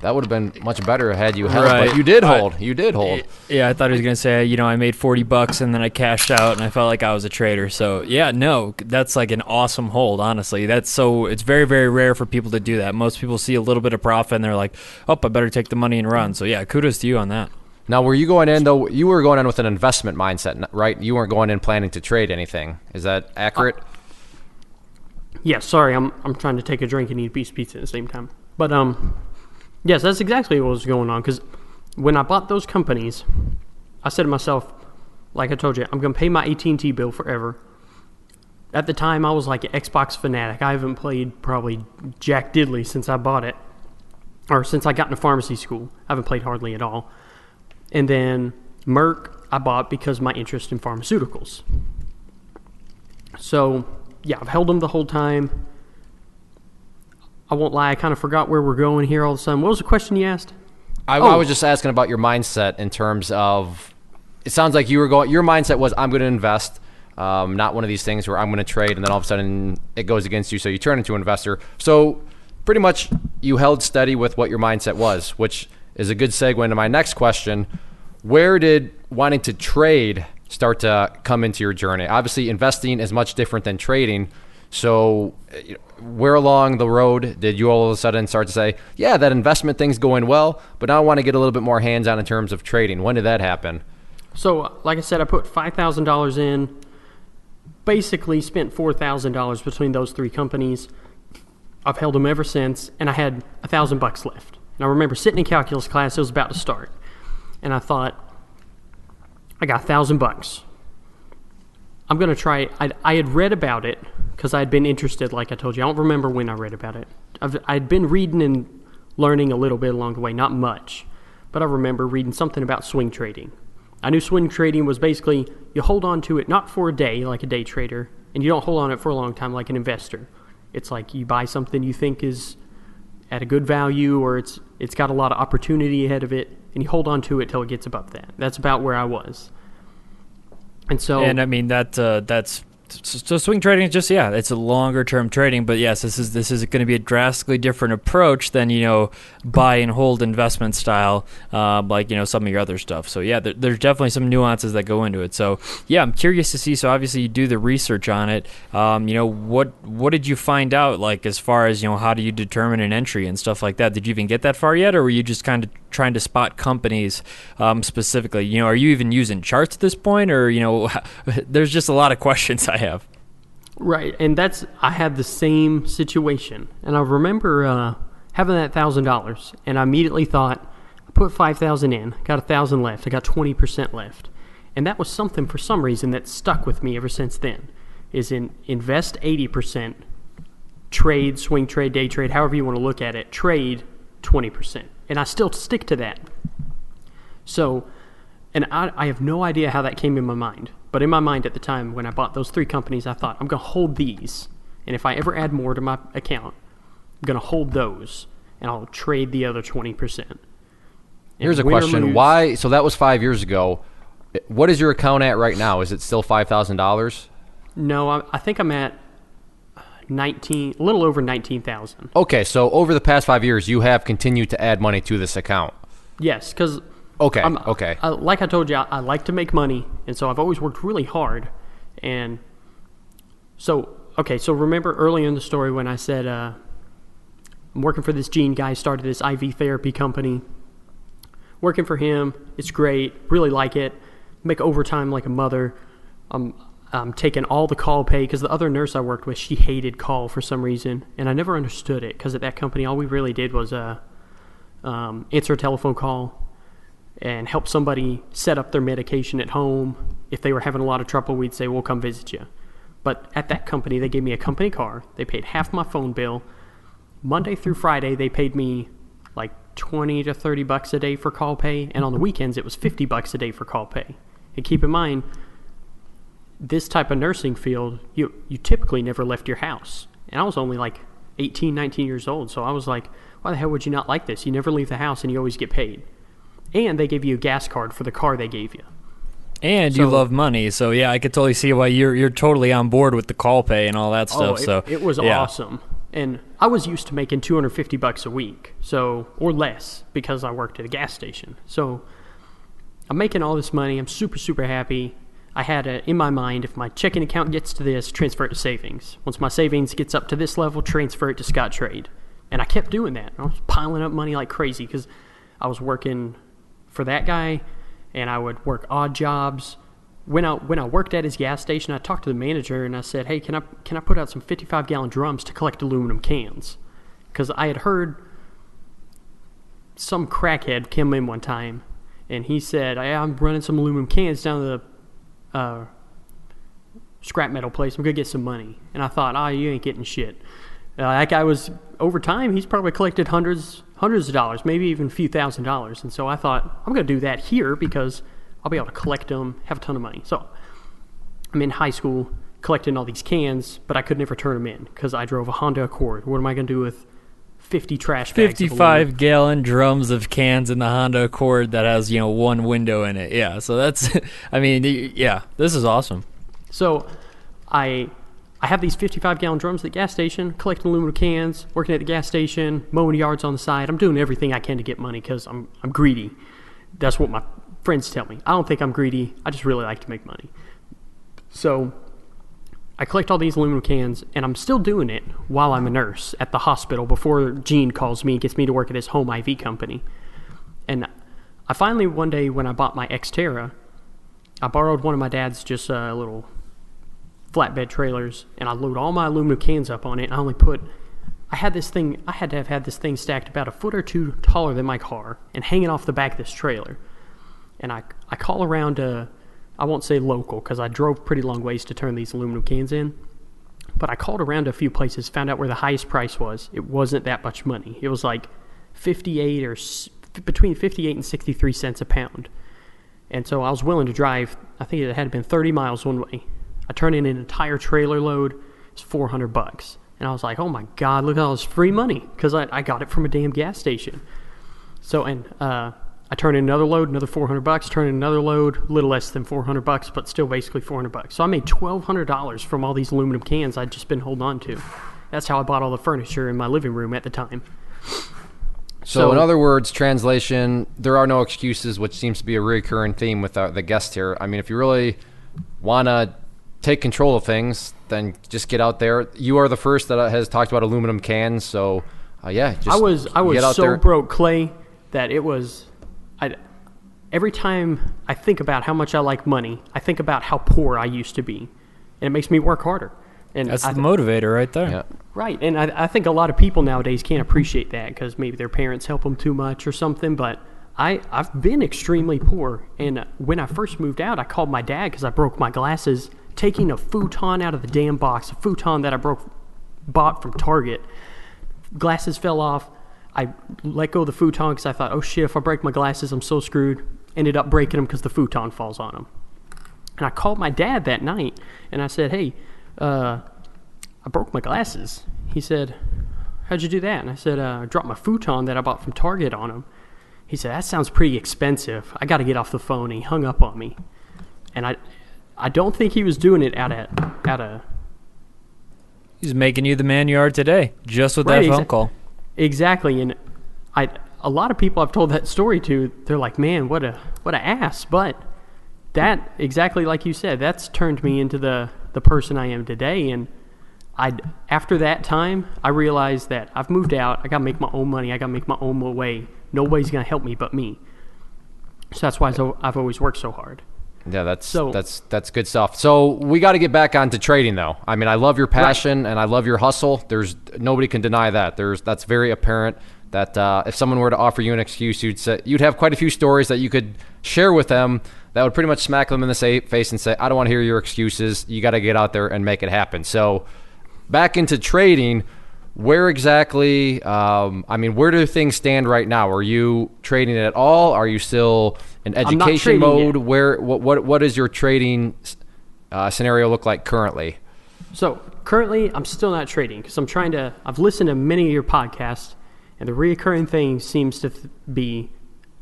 have been much better had you held,
right.
But you did hold. You did hold.
Yeah, I thought he was going to say, I made $40 and then I cashed out and I felt like I was a trader. So, yeah, no, that's like an awesome hold, honestly. It's very, very rare for people to do that. Most people see a little bit of profit and they're like, oh, I better take the money and run. So, yeah, kudos to you on that. Now,
were you going in, though? You were going in with an investment mindset, right? You weren't going in planning to trade anything. Is that accurate?
Yeah, sorry, I'm trying to take a drink and eat a piece of pizza at the same time. But, yes, that's exactly what was going on. Because when I bought those companies, I said to myself, like I told you, I'm going to pay my AT&T bill forever. At the time, I was like an Xbox fanatic. I haven't played probably jack diddly since I bought it. Or since I got into pharmacy school. I haven't played hardly at all. And then Merck, I bought because of my interest in pharmaceuticals. So, yeah, I've held them the whole time. I won't lie, I kind of forgot where we're going here all of a sudden. What was the question you asked?
I was just asking about your mindset in terms of, it sounds like your mindset was, I'm going to invest, not one of these things where I'm going to trade and then all of a sudden it goes against you, so you turn into an investor. So pretty much you held steady with what your mindset was, which is a good segue into my next question. Where did wanting to trade start to come into your journey? Obviously, investing is much different than trading. So where along the road did you all of a sudden start to say, yeah, that investment thing's going well, but now I want to get a little bit more hands-on in terms of trading? When did that happen?
So, like I said, I put $5,000 in, basically spent $4,000 between those three companies. I've held them ever since, and I had $1,000 left. And I remember sitting in calculus class, it was about to start, and I thought, I got $1,000. I'm going to try. I had read about it because I had been interested, like I told you. I don't remember when I read about it. I'd been reading and learning a little bit along the way, not much, but I remember reading something about swing trading. I knew swing trading was basically you hold on to it not for a day like a day trader, and you don't hold on it for a long time like an investor. It's like you buy something you think is at a good value or it's got a lot of opportunity ahead of it, and you hold on to it till it gets above that. That's about where I was. And
I mean that's so swing trading is just it's a longer term trading, but yes, this is going to be a drastically different approach than buy and hold investment style, like some of your other stuff. So there's definitely some nuances that go into it. So I'm curious to see. So obviously you do the research on it. What did you find out, like as far as how do you determine an entry and stuff like that? Did you even get that far yet, or were you just kind of trying to spot companies specifically? Are you even using charts at this point, or there's just a lot of questions I have.
Right, and I had the same situation, and I remember having that $1,000, and I immediately thought, I put $5,000 in, got $1,000 left, I got 20% left, and that was something for some reason that stuck with me ever since then. Is invest 80%, trade, swing trade, day trade, however you want to look at it, trade 20%. And I still stick to that. So, and I have no idea how that came in my mind. But in my mind at the time when I bought those three companies, I thought, I'm going to hold these. And if I ever add more to my account, I'm going to hold those. And I'll trade the other 20%.
Here's a question. Why? So that was 5 years ago. What is your account at right now? Is it still $5,000?
No, I think I'm at a little over 19,000.
Okay, so over the past 5 years, you have continued to add money to this account.
Yes, because
okay.
Like I told you, I like to make money, and so I've always worked really hard. And so remember early in the story when I said I'm working for this Gene guy, started this IV therapy company. Working for him, it's great, really like it. Make overtime like a mother. I'm taking all the call pay because the other nurse I worked with, she hated call for some reason, and I never understood it because at that company, all we really did was answer a telephone call and help somebody set up their medication at home. If they were having a lot of trouble, we'd say, we'll come visit you. But at that company, they gave me a company car. They paid half my phone bill. Monday through Friday, they paid me like $20 to $30 a day for call pay, and on the weekends, it was $50 a day for call pay. And keep in mind, this type of nursing field, you typically never left your house. And I was only like 18, 19 years old, so I was like, why the hell would you not like this? You never leave the house and you always get paid. And they gave you a gas card for the car they gave you.
And you love money, so I could totally see why you're totally on board with the call pay and all that stuff.
It was awesome. And I was used to making $250 a week, or less, because I worked at a gas station. So I'm making all this money. I'm super, super happy. I had in my mind, if my checking account gets to this, transfer it to savings. Once my savings gets up to this level, transfer it to Scottrade. And I kept doing that. I was piling up money like crazy because I was working for that guy, and I would work odd jobs. When I worked at his gas station, I talked to the manager and I said, "Hey, can I put out some 55-gallon drums to collect aluminum cans?" Because I had heard some crackhead come in one time, and he said, "I'm running some aluminum cans down to the scrap metal place. I'm gonna get some money." And I thought, you ain't getting shit. That guy was, over time, he's probably collected hundreds of dollars, maybe even a few $1,000s. And so I thought, I'm gonna do that here because I'll be able to collect them, have a ton of money. So I'm in high school collecting all these cans, but I could never turn them in because I drove a Honda Accord. What am I going to do with 50 trash bags?
55-gallon drums of cans in the Honda Accord that has, one window in it. Yeah, so that's, this is awesome.
So I have these 55-gallon drums at the gas station, collecting aluminum cans, working at the gas station, mowing yards on the side. I'm doing everything I can to get money because I'm greedy. That's what my friends tell me. I don't think I'm greedy. I just really like to make money. So I collect all these aluminum cans, and I'm still doing it while I'm a nurse at the hospital before Gene calls me and gets me to work at his home IV company. And I finally, one day when I bought my Xterra, I borrowed one of my dad's just little flatbed trailers, and I load all my aluminum cans up on it. And I had to have had this thing stacked about a foot or two taller than my car and hanging off the back of this trailer. And I call around, I won't say local because I drove pretty long ways to turn these aluminum cans in, but I called around to a few places, found out where the highest price was. It wasn't that much money. It was like between 58 and 63 cents a pound. And so I was willing to drive, I think it had been 30 miles one way. I turned in an entire trailer load. It's $400. And I was like, oh my God, look at all this free money, because I got it from a damn gas station. So, I turned in another load, another $400, turned in another load, a little less than $400, but still basically $400. So I made $1,200 from all these aluminum cans I'd just been holding on to. That's how I bought all the furniture in my living room at the time.
So in other words, translation, there are no excuses, which seems to be a recurring theme with the guest here. I mean, if you really want to take control of things, then just get out there. You are the first that has talked about aluminum cans, so just
I was so
there.
broke, Clay, that it was... every time I think about how much I like money, I think about how poor I used to be, and it makes me work harder. And
that's the motivator right there.
Yeah.
Right, and I think a lot of people nowadays can't appreciate that because maybe their parents help them too much or something, but I've been extremely poor, and when I first moved out, I called my dad because I broke my glasses, taking a futon out of the damn box, a futon that I bought from Target. Glasses fell off. I let go of the futon because I thought, oh shit, if I break my glasses, I'm so screwed. Ended up breaking them because the futon falls on them. And I called my dad that night, and I said, hey, I broke my glasses. He said, how'd you do that? And I said, I dropped my futon that I bought from Target on him. He said, that sounds pretty expensive. I got to get off the phone. And he hung up on me. And I don't think he was doing it out of...
He's making you the man you are today, just with that phone call.
Exactly, and a lot of people I've told that story to, they're like, man, what a ass. But that, exactly like you said, that's turned me into the person I am today. And after that time, I realized that I've moved out. I got to make my own money. I got to make my own way. Nobody's going to help me but me. So that's why I've always worked so hard.
Yeah, that's good stuff. So we got to get back onto trading, though. I mean, I love your passion and I love your hustle. Nobody can deny that. That's very apparent. That if someone were to offer you an excuse, you'd have quite a few stories that you could share with them that would pretty much smack them in the face and say, I don't want to hear your excuses. You got to get out there and make it happen. So back into trading. Where exactly, where do things stand right now? Are you trading at all? Are you still in education mode?
Yet.
What does your trading scenario look like currently?
So currently, I'm still not trading because I've listened to many of your podcasts, and the reoccurring thing seems to be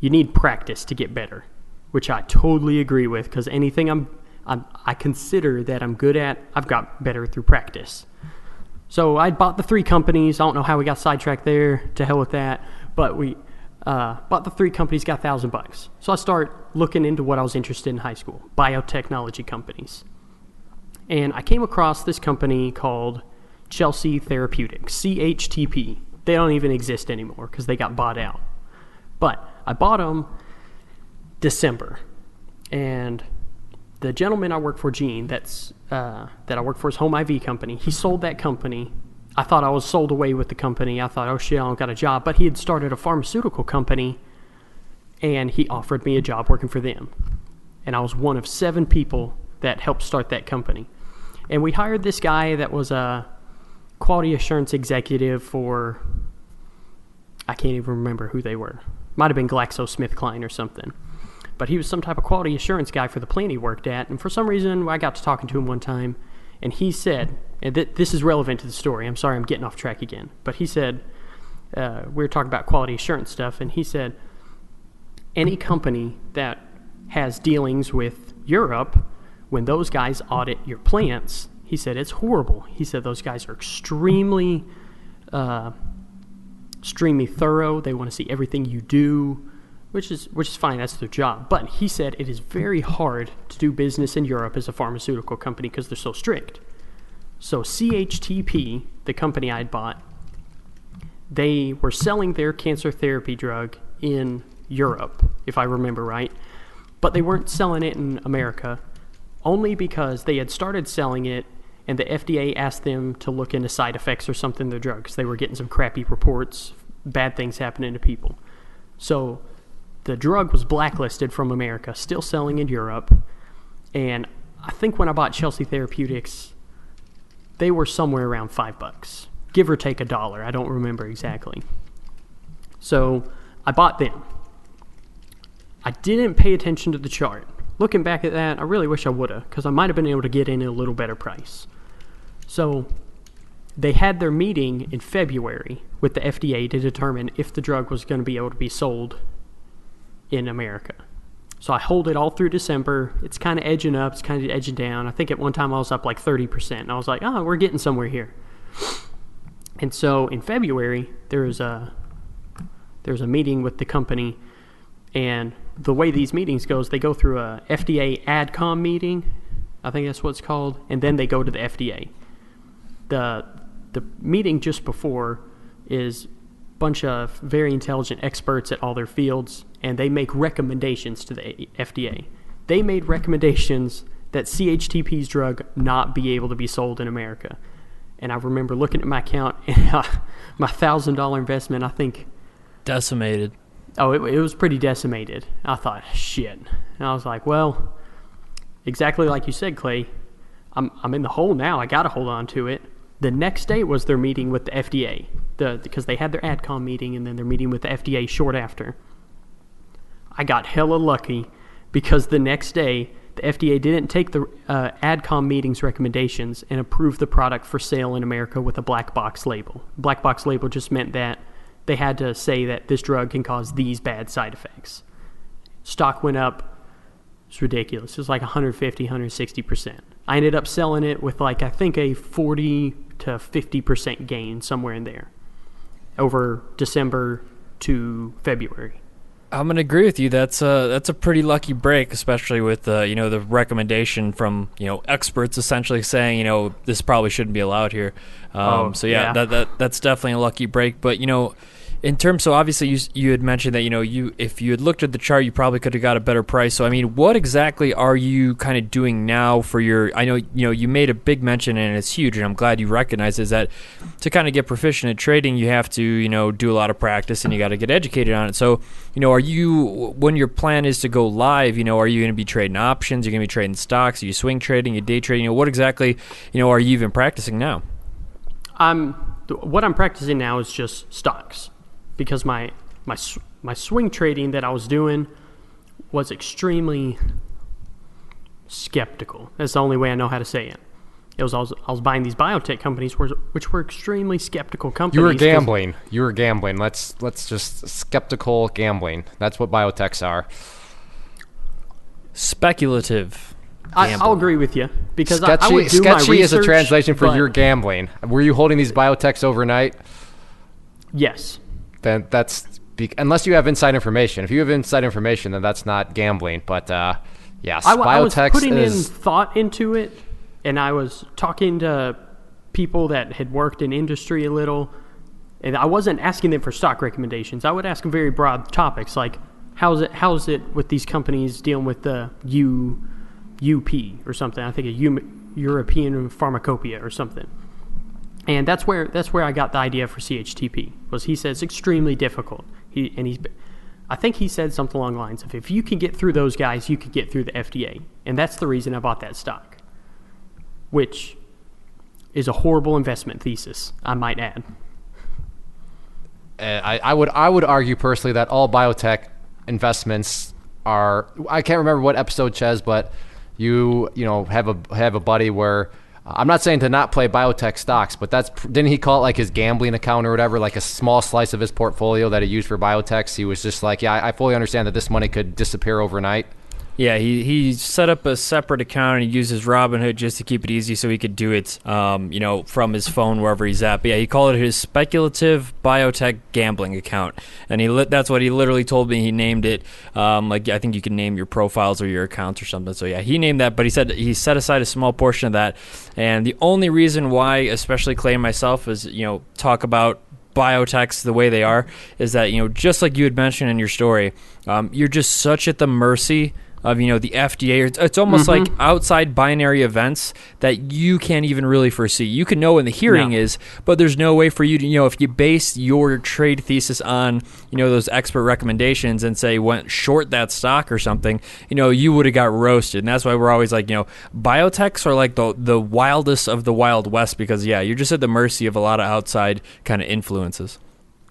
you need practice to get better, which I totally agree with because anything I consider that I'm good at, I've got better through practice. So I bought the 3 companies. I don't know how we got sidetracked there. To hell with that. But we bought the 3 companies, got $1,000. So I start looking into what I was interested in high school, biotechnology companies. And I came across this company called Chelsea Therapeutics, CHTP. They don't even exist anymore because they got bought out. But I bought them December. And the gentleman I work for, Gene, that I work for his home IV company, he sold that company. I thought I was sold away with the company. I thought, oh shit, I don't got a job. But he had started a pharmaceutical company, and he offered me a job working for them. And I was one of 7 people that helped start that company. And we hired this guy that was a quality assurance executive for, I can't even remember who they were. Might have been GlaxoSmithKline or something. But he was some type of quality assurance guy for the plant he worked at. And for some reason, I got to talking to him one time, and he said, and this is relevant to the story. I'm sorry I'm getting off track again. But he said, we were talking about quality assurance stuff, and he said, any company that has dealings with Europe, when those guys audit your plants, he said, it's horrible. He said, those guys are extremely thorough. They want to see everything you do. Which is fine, that's their job. But he said it is very hard to do business in Europe as a pharmaceutical company because they're so strict. So CHTP, the company I'd bought, they were selling their cancer therapy drug in Europe, if I remember right, but they weren't selling it in America only because they had started selling it and the FDA asked them to look into side effects or something of the drugs. They were getting some crappy reports, bad things happening to people. So the drug was blacklisted from America, still selling in Europe. And I think when I bought Chelsea Therapeutics, they were somewhere around $5, give or take $1. I don't remember exactly. So I bought them. I didn't pay attention to the chart. Looking back at that, I really wish I would have, because I might have been able to get in at a little better price. So they had their meeting in February with the FDA to determine if the drug was going to be able to be sold in America. So I hold it all through December. It's kind of edging up. It's kind of edging down. I think at one time I was up like 30%. And I was like, oh, we're getting somewhere here. And so in February, there was a meeting with the company. And the way these meetings goes, they go through a FDA AdCom meeting. I think that's what it's called. And then they go to the FDA. The meeting just before is a bunch of very intelligent experts at all their fields, and they make recommendations to the FDA. They made recommendations that CHTP's drug not be able to be sold in America. And I remember looking at my account, and my $1,000 investment, I think...
Decimated.
Oh, it was pretty decimated. I thought, shit. And I was like, well, exactly like you said, Clay, I'm in the hole now. I got to hold on to it. The next day was their meeting with the FDA, because they had their AdCom meeting, and then their meeting with the FDA short after. I got hella lucky because the next day, the FDA didn't take the AdCom meeting's recommendations and approve the product for sale in America with a black box label. Black box label just meant that they had to say that this drug can cause these bad side effects. Stock went up. It's ridiculous. It was like 150, 160%. I ended up selling it with like, I think a 40 to 50% gain somewhere in there over December to February.
I'm going to agree with you. That's a pretty lucky break, especially with the recommendation from experts essentially saying this probably shouldn't be allowed here. That's definitely a lucky break. But in terms, so obviously you had mentioned that if you had looked at the chart, you probably could have got a better price. So I mean, what exactly are you kind of doing now for your? I know you made a big mention and it's huge, and I'm glad you recognize is that to kind of get proficient at trading, you have to do a lot of practice and you got to get educated on it. So are you, when your plan is to go live, are you going to be trading options? You're going to be trading stocks? Are you swing trading? Are you day trading? What exactly are you even practicing now?
What I'm practicing now is just stocks. Because my swing trading that I was doing was extremely skeptical. That's the only way I know how to say it. I was buying these biotech companies which were extremely skeptical companies.
You were gambling. Let's just skeptical gambling. That's what biotechs are.
Speculative.
I'll agree with you because
sketchy,
I would do my research.
Sketchy is a translation for you're gambling. Were you holding these biotechs overnight?
Yes.
Then unless you have inside information. If you have inside information, then that's not gambling. But yes,
I was
biotech
putting in thought into it, and I was talking to people that had worked in industry a little, and I wasn't asking them for stock recommendations. I would ask them very broad topics like how's it with these companies dealing with the UP or something. I think a European Pharmacopoeia or something. And that's where I got the idea for CHTP. Was he said it's extremely difficult. I think he said something along the lines of if you can get through those guys, you could get through the FDA, and that's the reason I bought that stock, which is a horrible investment thesis, I might add.
I would argue personally that all biotech investments are. I can't remember what episode, Ches, but you have a buddy where. I'm not saying to not play biotech stocks, but didn't he call it like his gambling account or whatever, like a small slice of his portfolio that he used for biotechs? He was just like, yeah, I fully understand that this money could disappear overnight.
Yeah, he set up a separate account and he uses Robinhood just to keep it easy so he could do it, from his phone wherever he's at. But yeah, he called it his speculative biotech gambling account, and that's what he literally told me. He named it. I think you can name your profiles or your accounts or something. So yeah, he named that, but he said he set aside a small portion of that. And the only reason why, especially Clay and myself, is talk about biotechs the way they are is that just like you had mentioned in your story, you're just such at the mercy of the FDA. It's almost like outside binary events that you can't even really foresee. You can know when the hearing is, but there's no way for you to if you base your trade thesis on those expert recommendations and say went short that stock or something, you would have got roasted. And that's why we're always like biotechs are like the wildest of the Wild West, because you're just at the mercy of a lot of outside kind of influences.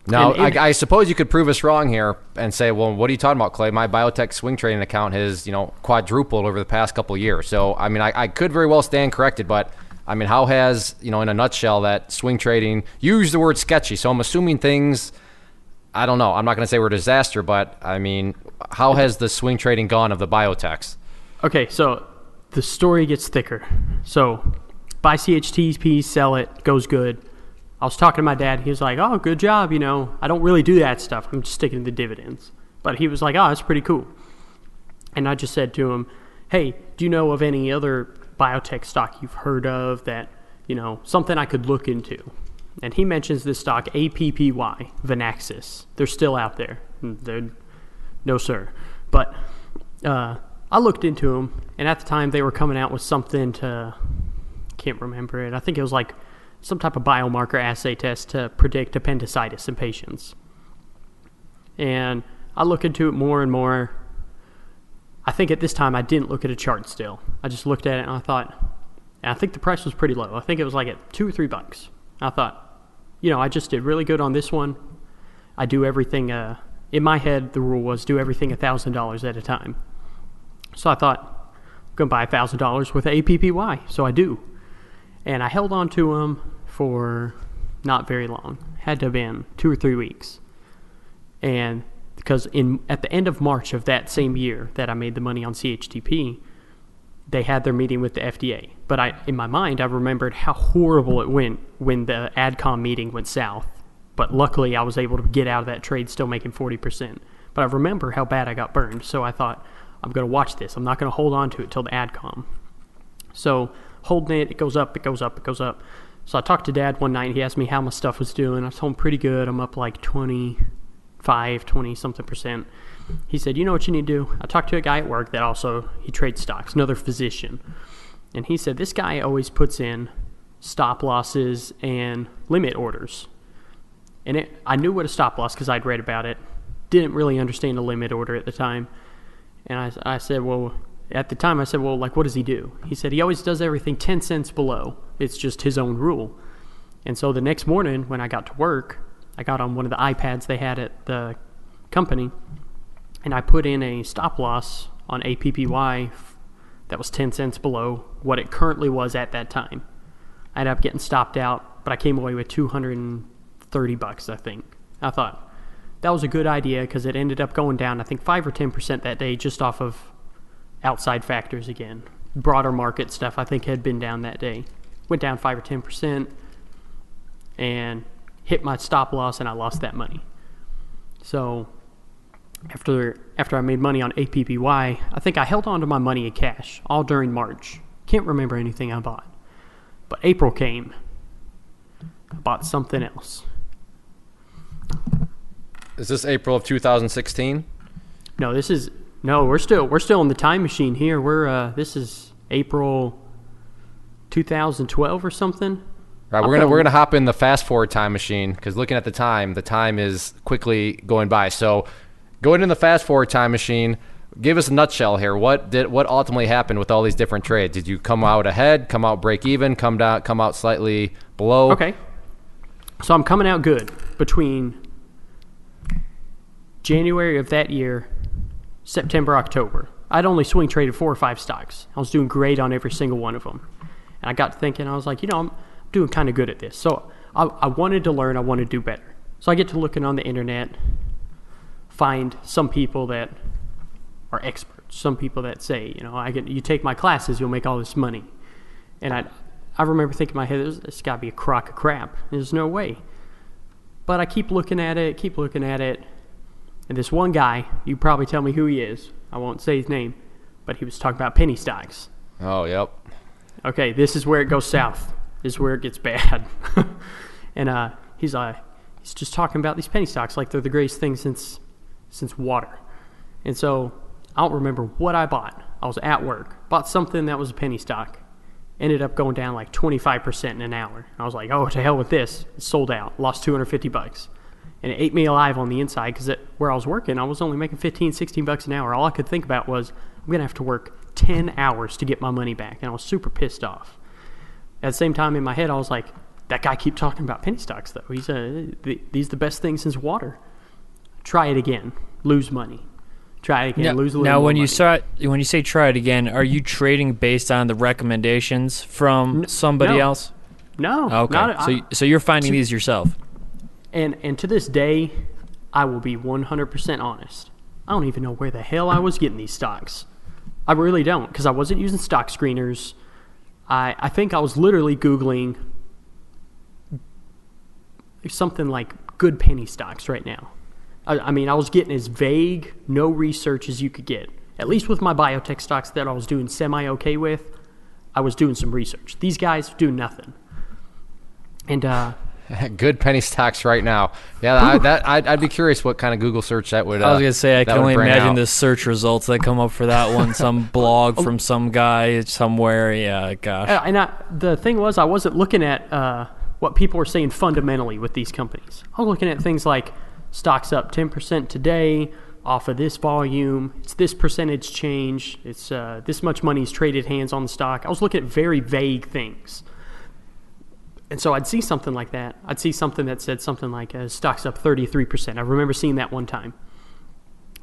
Now, I suppose you could prove us wrong here and say, well, what are you talking about, Clay? My biotech swing trading account has, quadrupled over the past couple of years. So, I mean, I could very well stand corrected, but, I mean, how has, in a nutshell, that swing trading, use the word sketchy. So I'm assuming things, I don't know. I'm not going to say we're a disaster, but, I mean, how has the swing trading gone of the biotechs? Okay,
so the story gets thicker. So buy CHTP, sell it, goes good. I was talking to my dad. He was like, oh, good job. I don't really do that stuff. I'm just sticking to the dividends. But he was like, oh, that's pretty cool. And I just said to him, hey, do you know of any other biotech stock you've heard of that, something I could look into? And he mentions this stock, APPY, Venaxis. They're still out there. No, sir. But I looked into them, and at the time they were coming out with something can't remember it. I think it was like some type of biomarker assay test to predict appendicitis in patients. And I look into it more and more. I think at this time I didn't look at a chart still. I just looked at it and I think the price was pretty low. I think it was like at $2 or $3. I thought, I just did really good on this one. I do everything, in my head the rule was do everything $1,000 at a time. So I thought, I'm going to buy $1,000 with APPY. So I do. And I held on to them for not very long. Had to have been 2 or 3 weeks. And because at the end of March of that same year that I made the money on CHTP, they had their meeting with the FDA. But in my mind, I remembered how horrible it went when the AdCom meeting went south. But luckily, I was able to get out of that trade still making 40%. But I remember how bad I got burned. So I thought, I'm going to watch this. I'm not going to hold on to it till the AdCom. So holding it goes up, it goes up, it goes up. So I talked to Dad one night. He asked me how my stuff was doing. I told him pretty good. I'm up like 20-something%. He said, you know what you need to do? I talked to a guy at work that he trades stocks, another physician. And he said, this guy always puts in stop losses and limit orders. And I knew what a stop loss because I'd read about it. Didn't really understand a limit order at the time. And I said, well, at the time I said, well, like, what does he do? He said, he always does everything 10 cents below. It's just his own rule. And so the next morning when I got to work, I got on one of the iPads they had at the company, and I put in a stop loss on APPY that was 10 cents below what it currently was at that time. I ended up getting stopped out, but I came away with $230, I think. I thought that was a good idea because it ended up going down, I think, 5 or 10% that day just off of outside factors again. Broader market stuff, I think, had been down that day. Went down 5 or 10% and hit my stop loss, and I lost that money. So after I made money on APPY, I think I held on to my money in cash all during March. Can't remember anything I bought. But April came. I bought something else.
Is this April of 2016?
No, we're still in the time machine here. This is April 2012 or something.
Right, we're gonna hop in the fast forward time machine because looking at the time is quickly going by. So, going in the fast forward time machine, give us a nutshell here. What ultimately happened with all these different trades? Did you come out ahead, come out break even, come out slightly below?
Okay, so I'm coming out good between January of that year, September, October. I'd only swing traded 4 or 5 stocks. I was doing great on every single one of them, and I got to thinking, I was like, I'm doing kind of good at this. So I wanted to learn. I wanted to do better. So I get to looking on the internet, find some people that are experts. some people that say, you take my classes, you'll make all this money. And I remember thinking in my head, this got to be a crock of crap. There's no way. But I keep looking at it, and this one guy, you probably tell me who he is. I won't say his name, but he was talking about penny stocks.
Oh, yep.
Okay, this is where it goes south. This is where it gets bad. And he's just talking about these penny stocks like they're the greatest thing since water. And so I don't remember what I bought. I was at work, bought something that was a penny stock. Ended up going down like 25% in an hour. I was like, oh, to hell with this. It sold out. Lost $250. And it ate me alive on the inside because where I was working, I was only making $15-16 an hour. All I could think about was, I'm going to have to work 10 hours to get my money back. And I was super pissed off. At the same time, in my head, I was like, that guy keep talking about penny stocks, though. These are the best thing since water. Try it again. Lose money. Try it again. Lose a little
now,
more
when
money.
when you say try it again, are you trading based on the recommendations from somebody else?
No.
Okay. So you're finding these yourself.
And to this day, I will be 100% honest. I don't even know where the hell I was getting these stocks. I really don't, because I wasn't using stock screeners. I think I was literally Googling something like good penny stocks right now. I mean, I was getting as vague, no research as you could get. At least with my biotech stocks that I was doing semi-okay with, I was doing some research. These guys do nothing. And
good penny stocks right now. Yeah, I'd be curious what kind of Google search that would.
I was gonna say I can only imagine
out.
the search results that come up for that one. Some blog from some guy somewhere. Yeah, gosh.
And the thing was, I wasn't looking at what people were saying fundamentally with these companies. I was looking at things like stocks up 10% today off of this volume. It's this percentage change. It's this much money is traded hands on the stock. I was looking at very vague things. And so I'd see something like that. I'd see something that said something like stocks up 33%. I remember seeing that one time.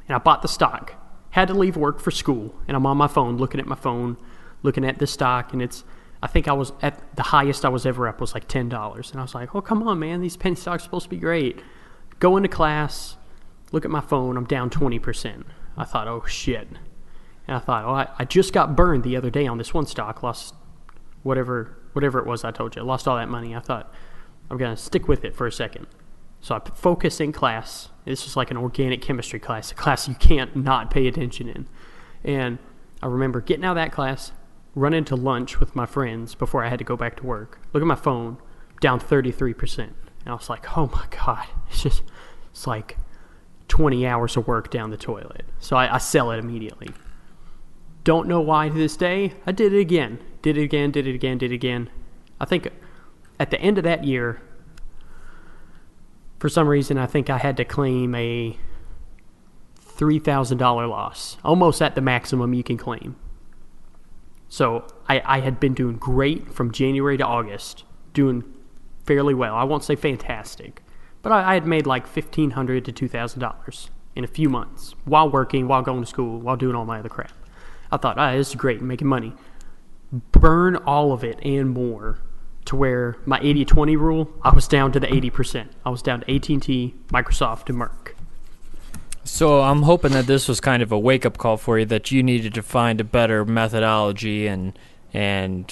And I bought the stock. Had to leave work for school. And I'm on my phone, looking at the stock. And I think I was at the highest I was ever up was like $10. And I was like, oh, come on, man. These penny stocks are supposed to be great. Go into class, look at my phone. I'm down 20%. I thought, oh, shit. And I thought, oh, I just got burned the other day on this one stock. Lost whatever it was I told you. I lost all that money. I thought, I'm going to stick with it for a second. So I focused in class. This was like an organic chemistry class, a class you can't not pay attention in. And I remember getting out of that class, running to lunch with my friends before I had to go back to work. Look at my phone, down 33%. And I was like, oh my God. It's like 20 hours of work down the toilet. So I sell it immediately. Don't know why to this day. I did it again. Did it again. I think at the end of that year, for some reason, I think I had to claim a $3,000 loss, almost at the maximum you can claim. So I had been doing great from January to August, doing fairly well. I won't say fantastic, but I had made like $1,500 to $2,000 in a few months while working, while going to school, while doing all my other crap. I thought, this is great, making money. Burn all of it and more to where my 80-20 rule, I was down to the 80%. I was down to AT&T, Microsoft, and Merck.
So I'm hoping that this was kind of a wake-up call for you, that you needed to find a better methodology, and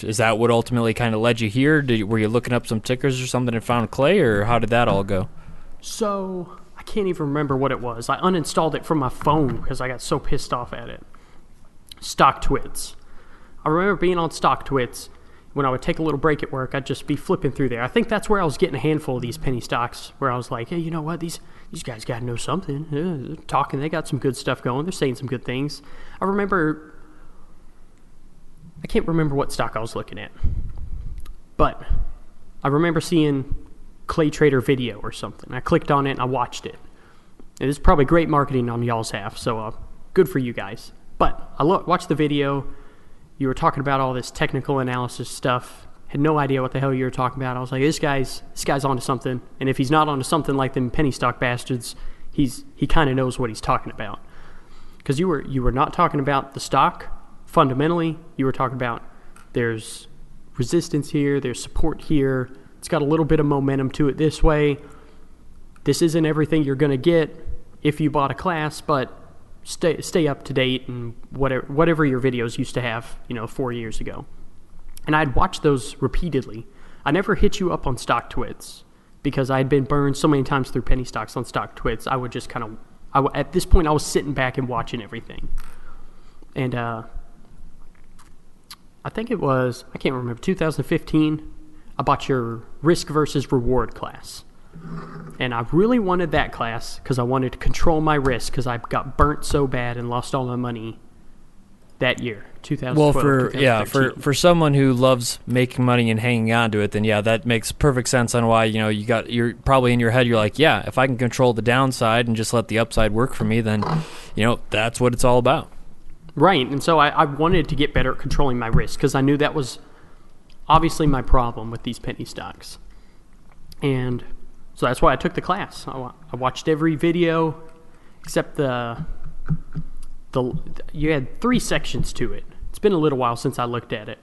is that what ultimately kind of led you here? Were you looking up some tickers or something and found Clay, or how did that all go?
So I can't even remember what it was. I uninstalled it from my phone because I got so pissed off at it. StockTwits. I remember being on StockTwits. When I would take a little break at work, I'd just be flipping through there. I think that's where I was getting a handful of these penny stocks, where I was like, hey, you know what? These guys got to know something. They're talking. They got some good stuff going. They're saying some good things. I can't remember what stock I was looking at. But I remember seeing Clay Trader video or something. I clicked on it and I watched it. It is probably great marketing on y'all's half, so good for you guys. But I watched the video. You were talking about all this technical analysis stuff. Had no idea what the hell you were talking about. I was like, this guy's onto something. And if he's not onto something like them penny stock bastards, he kind of knows what he's talking about. Because you were not talking about the stock fundamentally. You were talking about there's resistance here, there's support here. It's got a little bit of momentum to it this way. This isn't everything you're going to get if you bought a class, but stay up to date and whatever your videos used to have, 4 years ago. And I'd watched those repeatedly. I never hit you up on stock twits because I had been burned so many times through penny stocks on stock twits. I would just at this point, I was sitting back and watching everything. And I think it was, I can't remember, 2015, I bought your risk versus reward class. And I really wanted that class because I wanted to control my risk because I got burnt so bad and lost all my money that year, 2012.
For someone who loves making money and hanging on to it, then that makes perfect sense on why you're probably in your head, you're like, if I can control the downside and just let the upside work for me, then that's what it's all about.
Right. And so I wanted to get better at controlling my risk because I knew that was obviously my problem with these penny stocks. And so that's why I took the class. I watched every video except you had 3 sections to it. It's been a little while since I looked at it.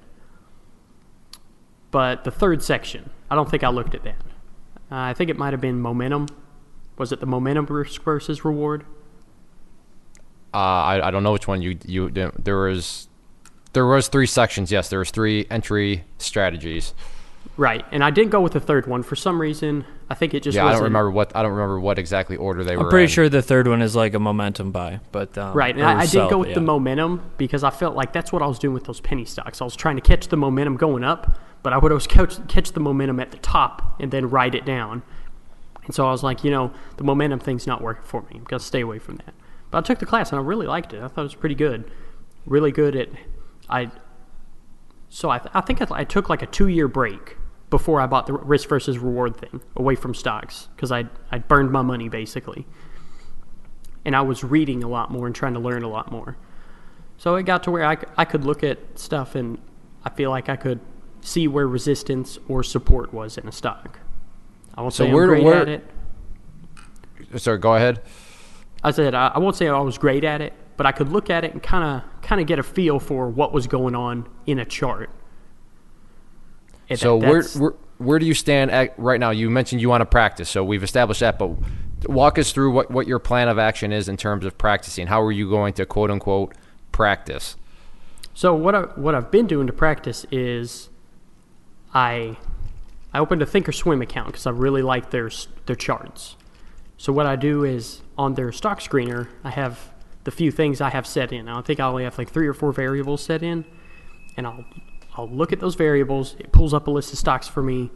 But the 3rd section, I don't think I looked at that. I think it might have been momentum. Was it the momentum risk versus reward?
I don't know which one you did. There was 3 sections. Yes, there was 3 entry strategies.
Right, and I didn't go with the 3rd one for some reason. I think it just wasn't.
I don't remember what exactly order they were.
I'm pretty sure the 3rd one is like a momentum buy, but
right. And I didn't go with the momentum because I felt like that's what I was doing with those penny stocks. I was trying to catch the momentum going up, but I would always catch the momentum at the top and then ride it down. And so I was like, the momentum thing's not working for me. I'm gonna stay away from that. But I took the class and I really liked it. I thought it was pretty good. Really good at I think I took like a 2-year break before I bought the risk versus reward thing away from stocks because I burned my money basically. And I was reading a lot more and trying to learn a lot more. So it got to where I could look at stuff and I feel like I could see where resistance or support was in a stock. I won't say I'm great at it.
Sorry, go ahead.
I said I won't say I was great at it, but I could look at it and kind of get a feel for what was going on in a chart. And
so where do you stand at right now? You mentioned you want to practice, so we've established that, but walk us through what your plan of action is in terms of practicing. How are you going to quote unquote practice?
So what I've been doing to practice is I opened a Thinkorswim account because I really like their charts. So what I do is on their stock screener, I have the few things I have set in. I think I only have like 3 or 4 variables set in, and I'll look at those variables. It pulls up a list of stocks for me.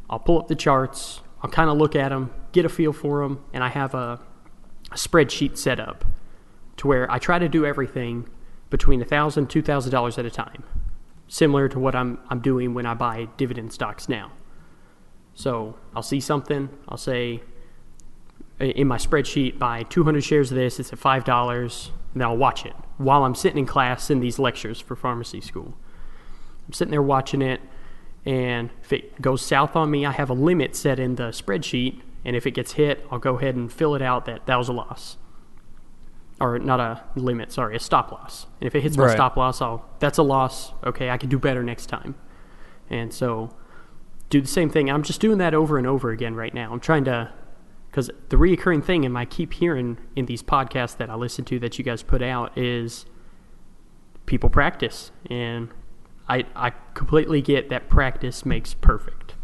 I'll pull up the charts. I'll kind of look at them, get a feel for them, and I have a spreadsheet set up to where I try to do everything between $1,000 and $2,000 at a time, similar to what I'm doing when I buy dividend stocks now. So I'll see something. I'll say in my spreadsheet, buy 200 shares of this. It's at $5, and then I'll watch it while I'm sitting in class in these lectures for pharmacy school. I'm sitting there watching it, and if it goes south on me, I have a limit set in the spreadsheet, and if it gets hit, I'll go ahead and fill it out that was a loss. Or not a limit, sorry, a stop loss. And if it hits my stop loss, that's a loss. Okay, I can do better next time. And so do the same thing. I'm just doing that over and over again right now. I'm trying to, because the reoccurring thing, and I keep hearing in these podcasts that I listen to that you guys put out, is people practice. And I completely get that practice makes perfect.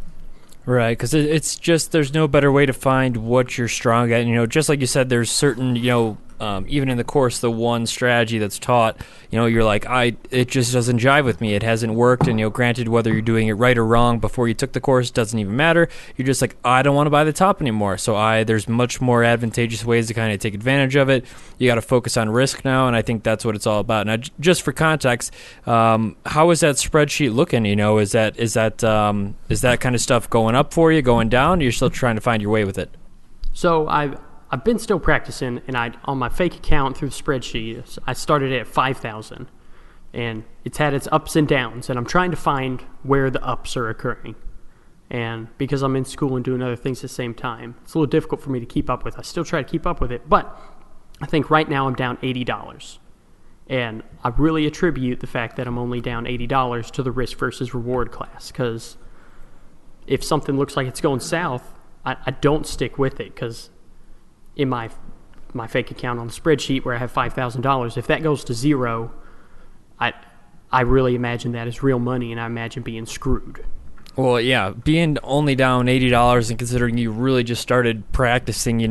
Right, because it's just there's no better way to find what you're strong at. Just like you said, there's certain, even in the course, the one strategy that's taught, you're like, it just doesn't jive with me. It hasn't worked. And, granted, whether you're doing it right or wrong before you took the course doesn't even matter. You're just like, I don't want to buy the top anymore. So there's much more advantageous ways to kind of take advantage of it. You got to focus on risk now, and I think that's what it's all about. Now, just for context, how is that spreadsheet looking? Is that kind of stuff going up for you, going down? You're still trying to find your way with it?
So I've been still practicing, and on my fake account through the spreadsheet, I started at 5,000, and it's had its ups and downs, and I'm trying to find where the ups are occurring. And because I'm in school and doing other things at the same time, it's a little difficult for me to keep up with. I still try to keep up with it, but I think right now I'm down $80. And I really attribute the fact that I'm only down $80 to the risk versus reward class, because if something looks like it's going south, I don't stick with it, because in my my fake account on the spreadsheet where I have $5,000. If that goes to zero, I really imagine that is real money, and I imagine being screwed.
Well, yeah, being only down $80 and considering you really just started practicing,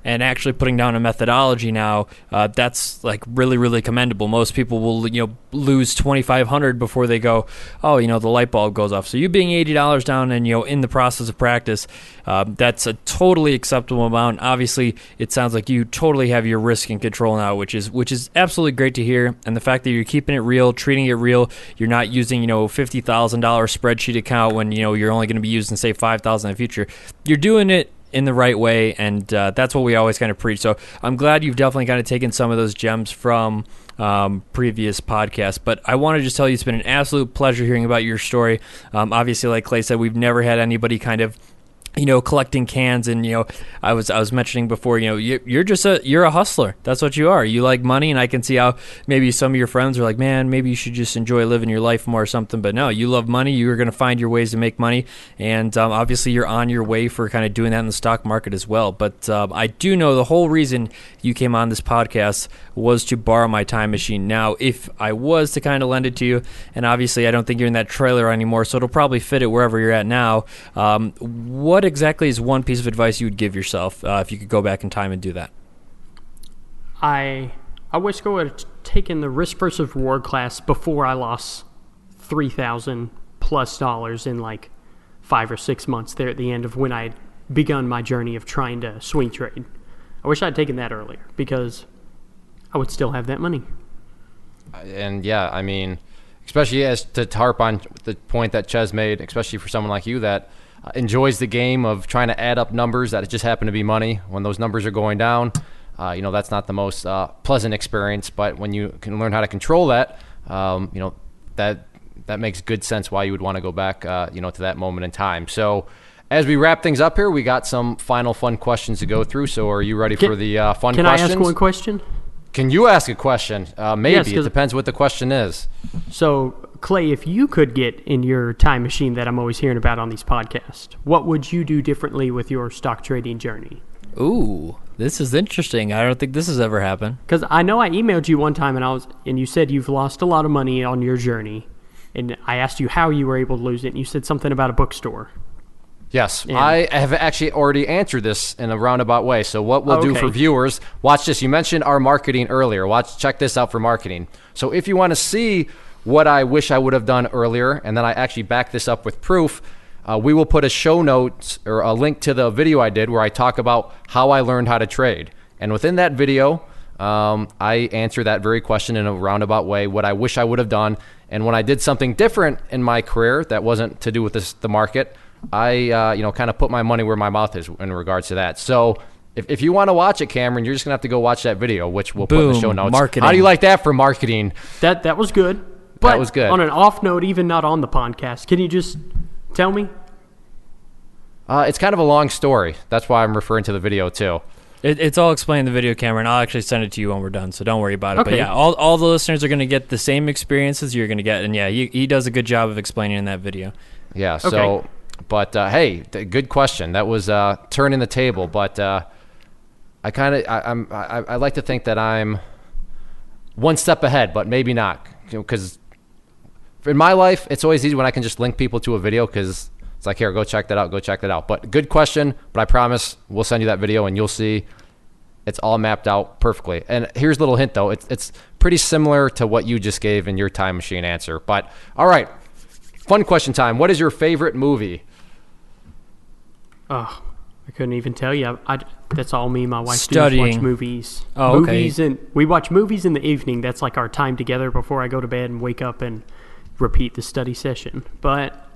and actually putting down a methodology now, that's like really, really commendable. Most people will, lose $2,500 before they go, oh, the light bulb goes off. So you being $80 down and, in the process of practice, that's a totally acceptable amount. Obviously, it sounds like you totally have your risk in control now, which is absolutely great to hear. And the fact that you're keeping it real, treating it real, you're not using, $50,000 spreadsheet account when, you're only going to be using, say, $5,000 in the future. You're doing it in the right way, and that's what we always kind of preach. So I'm glad you've definitely kind of taken some of those gems from previous podcasts. But I want to just tell you it's been an absolute pleasure hearing about your story. Obviously, like Clay said, we've never had anybody kind of collecting cans, and I was mentioning before, you're a hustler. That's what you are. You like money, and I can see how maybe some of your friends are like, man, maybe you should just enjoy living your life more or something. But no, you love money. You're going to find your ways to make money, and obviously you're on your way for kind of doing that in the stock market as well. But I do know the whole reason you came on this podcast was to borrow my time machine. Now, if I was to kind of lend it to you, and obviously I don't think you're in that trailer anymore, so it'll probably fit it wherever you're at now. What exactly is one piece of advice you would give yourself if you could go back in time and do that?
I wish I would have taken the risk versus reward class before I lost $3,000+ in like 5 or 6 months there at the end of when I had begun my journey of trying to swing trade. I wish I'd taken that earlier because I would still have that money.
And yeah, I mean, especially as to harp on the point that Ches made, especially for someone like you that enjoys the game of trying to add up numbers that just happen to be money. When those numbers are going down, that's not the most pleasant experience. But when you can learn how to control that, that makes good sense why you would want to go back, to that moment in time. So as we wrap things up here, we got some final fun questions to go through. So are you ready for the fun
questions? Can I ask one question?
Can you ask a question? Maybe.
Yes,
it depends what the question is.
So, Clay, if you could get in your time machine that I'm always hearing about on these podcasts, what would you do differently with your stock trading journey?
Ooh, this is interesting. I don't think this has ever happened.
Because I know I emailed you one time, and you said you've lost a lot of money on your journey, and I asked you how you were able to lose it, and you said something about a bookstore.
Yes, I have actually already answered this in a roundabout way. So what we'll do for viewers, watch this. You mentioned our marketing earlier. Check this out for marketing. So if you want to see what I wish I would have done earlier, and then I actually back this up with proof, we will put a show notes or a link to the video I did where I talk about how I learned how to trade. And within that video, I answer that very question in a roundabout way, what I wish I would have done. And when I did something different in my career that wasn't to do with the market, I kind of put my money where my mouth is in regards to that. So if you want to watch it, Caemeron, you're just going to have to go watch that video, which we'll put in the show notes.
Marketing.
How do you like that for marketing?
That was good. But
that was good.
On an off note, even not on the podcast, can you just tell me?
It's kind of a long story. That's why I'm referring to the video too.
It's all explained in the video, Caemeron. I'll actually send it to you when we're done, so don't worry about it.
Okay.
But yeah, all the listeners are going to get the same experiences you're going to get. And yeah, he does a good job of explaining in that video.
Yeah, so... Okay. But hey, good question. That was turning the table. But I like to think that I'm one step ahead, but maybe not. Because in my life, it's always easy when I can just link people to a video because it's like, here, go check that out. But good question. But I promise we'll send you that video and you'll see it's all mapped out perfectly. And here's a little hint though. It's pretty similar to what you just gave in your time machine answer. But all right. Fun question time. What is your favorite movie?
Oh, I couldn't even tell you. That's all me and my wife
Studying.
do is watch movies.
Oh, okay.
We watch movies in the evening. That's like our time together before I go to bed and wake up and repeat the study session. But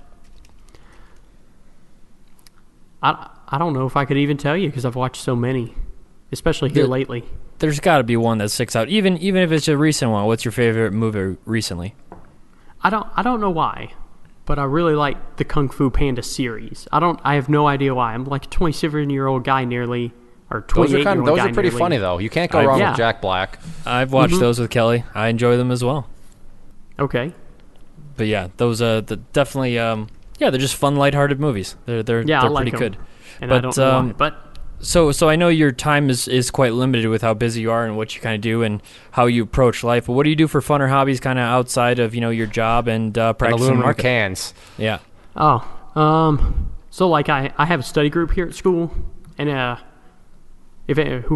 I don't know if I could even tell you because I've watched so many, especially here lately.
There's got to be one that sticks out. Even if it's a recent one, what's your favorite movie recently?
I don't know why. But I really like the Kung Fu Panda series. I have no idea why. I'm like a 27-year-old guy nearly, or 28-year-old guy
Those are pretty funny, though. You can't go wrong with Jack Black.
I've watched those with Kelly. I enjoy them as well.
Okay.
But yeah, those definitely, they're just fun, lighthearted movies. They're
like
pretty
them.
good.
And I don't know why, but
So I know your time is quite limited with how busy you are and what you kind of do and how you approach life. But what do you do for fun or hobbies kind of outside of, your job and practicing
aluminum
market?
cans.
Yeah.
So like I have a study group here at school, and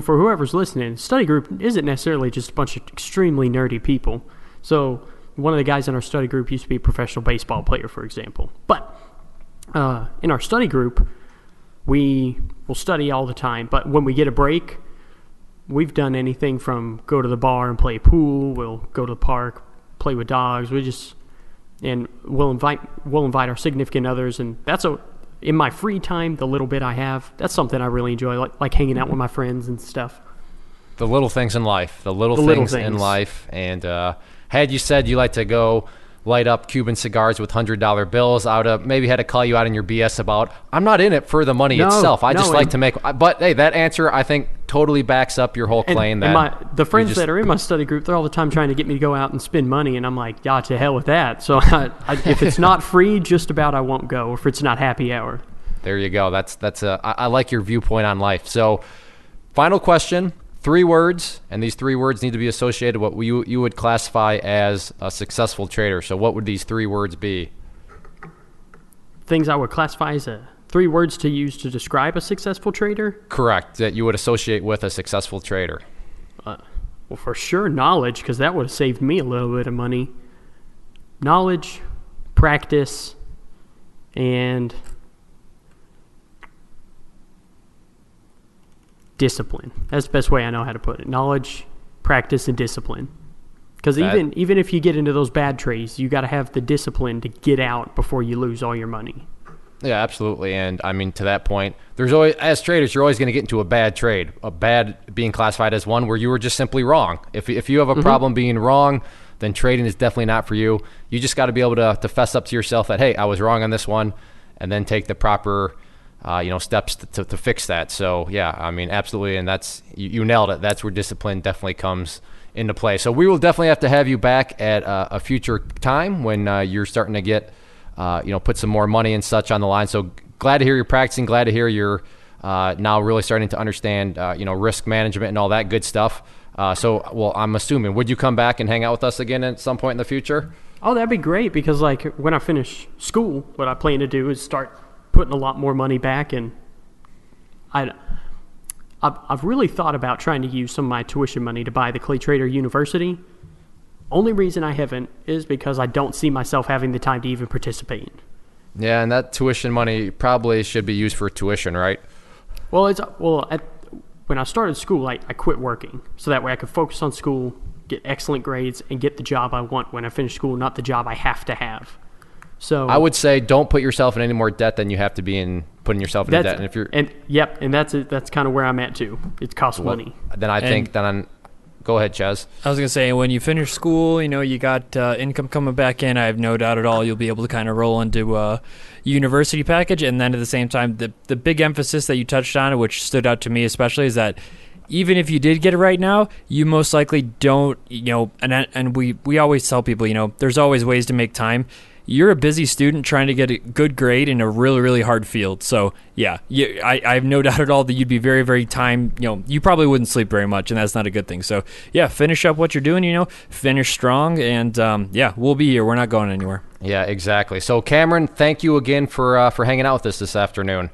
for whoever's listening, study group isn't necessarily just a bunch of extremely nerdy people. So one of the guys in our study group used to be a professional baseball player, for example. But in our study group, we will study all the time. But when we get a break, we've done anything from go to the bar and play pool. We'll go to the park, play with dogs. And we'll invite our significant others, and in my free time, the little bit I have, that's something I really enjoy, like hanging out with my friends and stuff.
The little things in life. The little things in life. And had you said you like to go light up Cuban cigars with $100 bills, I would have maybe had to call you out on your BS about, I'm not in it for the money itself. I just like to make. But hey, that answer I think totally backs up your whole claim.
The friends that are in my study group, they're all the time trying to get me to go out and spend money, and I'm like, yeah, to hell with that. So if it's not free, just about I won't go. Or if it's not happy hour.
There you go. I like your viewpoint on life. So, final question. 3 words, and these 3 words need to be associated with what you would classify as a successful trader. So what would these 3 words be?
Things I would classify as 3 words to use to describe a successful trader?
Correct, that you would associate with a successful trader.
Well, for sure, knowledge, because that would have saved me a little bit of money. Knowledge, practice, and discipline. That's the best way I know how to put it. Knowledge, practice, and discipline. Because even if you get into those bad trades, you got to have the discipline to get out before you lose all your money.
Yeah, absolutely. And I mean, to that point, there's always, as traders, you're always going to get into a bad trade. A bad being classified as one where you were just simply wrong. If you have a problem being wrong, then trading is definitely not for you. You just got to be able to fess up to yourself that, hey, I was wrong on this one, and then take the proper steps to fix that. So yeah, I mean, absolutely. And that's, you nailed it. That's where discipline definitely comes into play. So we will definitely have to have you back at a future time when you're starting to get, put some more money and such on the line. So glad to hear you're practicing. Glad to hear you're now really starting to understand, risk management and all that good stuff. Well, I'm assuming, would you come back and hang out with us again at some point in the future?
Oh, that'd be great, because like when I finish school, what I plan to do is start putting a lot more money back, and I've really thought about trying to use some of my tuition money to buy the Clay Trader University. Only reason I haven't is because I don't see myself having the time to even participate.
Yeah, and that tuition money probably should be used for tuition, right?
Well, when I started school, I quit working, so that way I could focus on school, get excellent grades, and get the job I want when I finish school, not the job I have to have. So
I would say don't put yourself in any more debt than you have to be in putting yourself in debt.
And that's kind of where I'm at too. It costs money.
Then go ahead, Chaz.
I was going to say, when you finish school, you got income coming back in. I have no doubt at all you'll be able to kind of roll into a university package. And then at the same time, the big emphasis that you touched on, which stood out to me especially, is that even if you did get it right now, you most likely don't, and we always tell people, there's always ways to make time. You're a busy student trying to get a good grade in a really, really hard field. So, yeah, I have no doubt at all that you'd be very, very you probably wouldn't sleep very much, and that's not a good thing. So, yeah, finish up what you're doing, finish strong, and, we'll be here. We're not going anywhere.
Yeah, exactly. So, Caemeron, thank you again for hanging out with us this afternoon.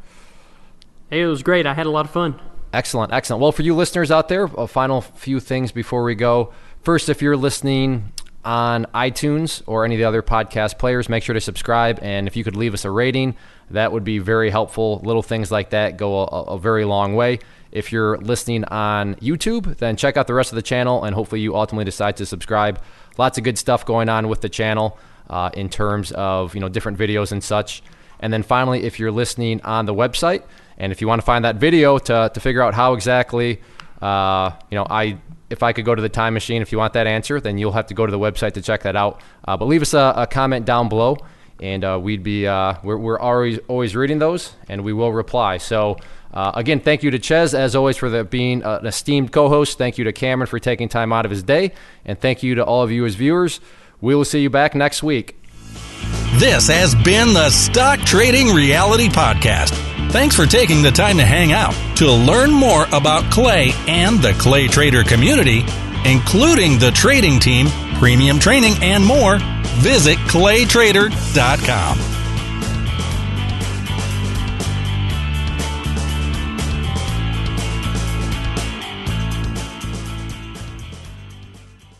Hey, it was great. I had a lot of fun.
Excellent. Well, for you listeners out there, a final few things before we go. First, if you're listening on iTunes or any of the other podcast players, make sure to subscribe, and if you could leave us a rating, that would be very helpful. Little things like that go a very long way. If you're listening on YouTube, then check out the rest of the channel, and hopefully you ultimately decide to subscribe. Lots of good stuff going on with the channel in terms of different videos and such. And then finally, if you're listening on the website, and if you want to find that video to figure out how exactly if I could go to the time machine, if you want that answer, then you'll have to go to the website to check that out. But leave us a comment down below, and we're always reading those, and we will reply. So again, thank you to Ches, as always, for being an esteemed co-host. Thank you to Caemeron for taking time out of his day, and thank you to all of you as viewers. We will see you back next week.
This has been the Stock Trading Reality Podcast. Thanks for taking the time to hang out. To learn more about Clay and the Clay Trader community, including the trading team, premium training, and more, visit claytrader.com.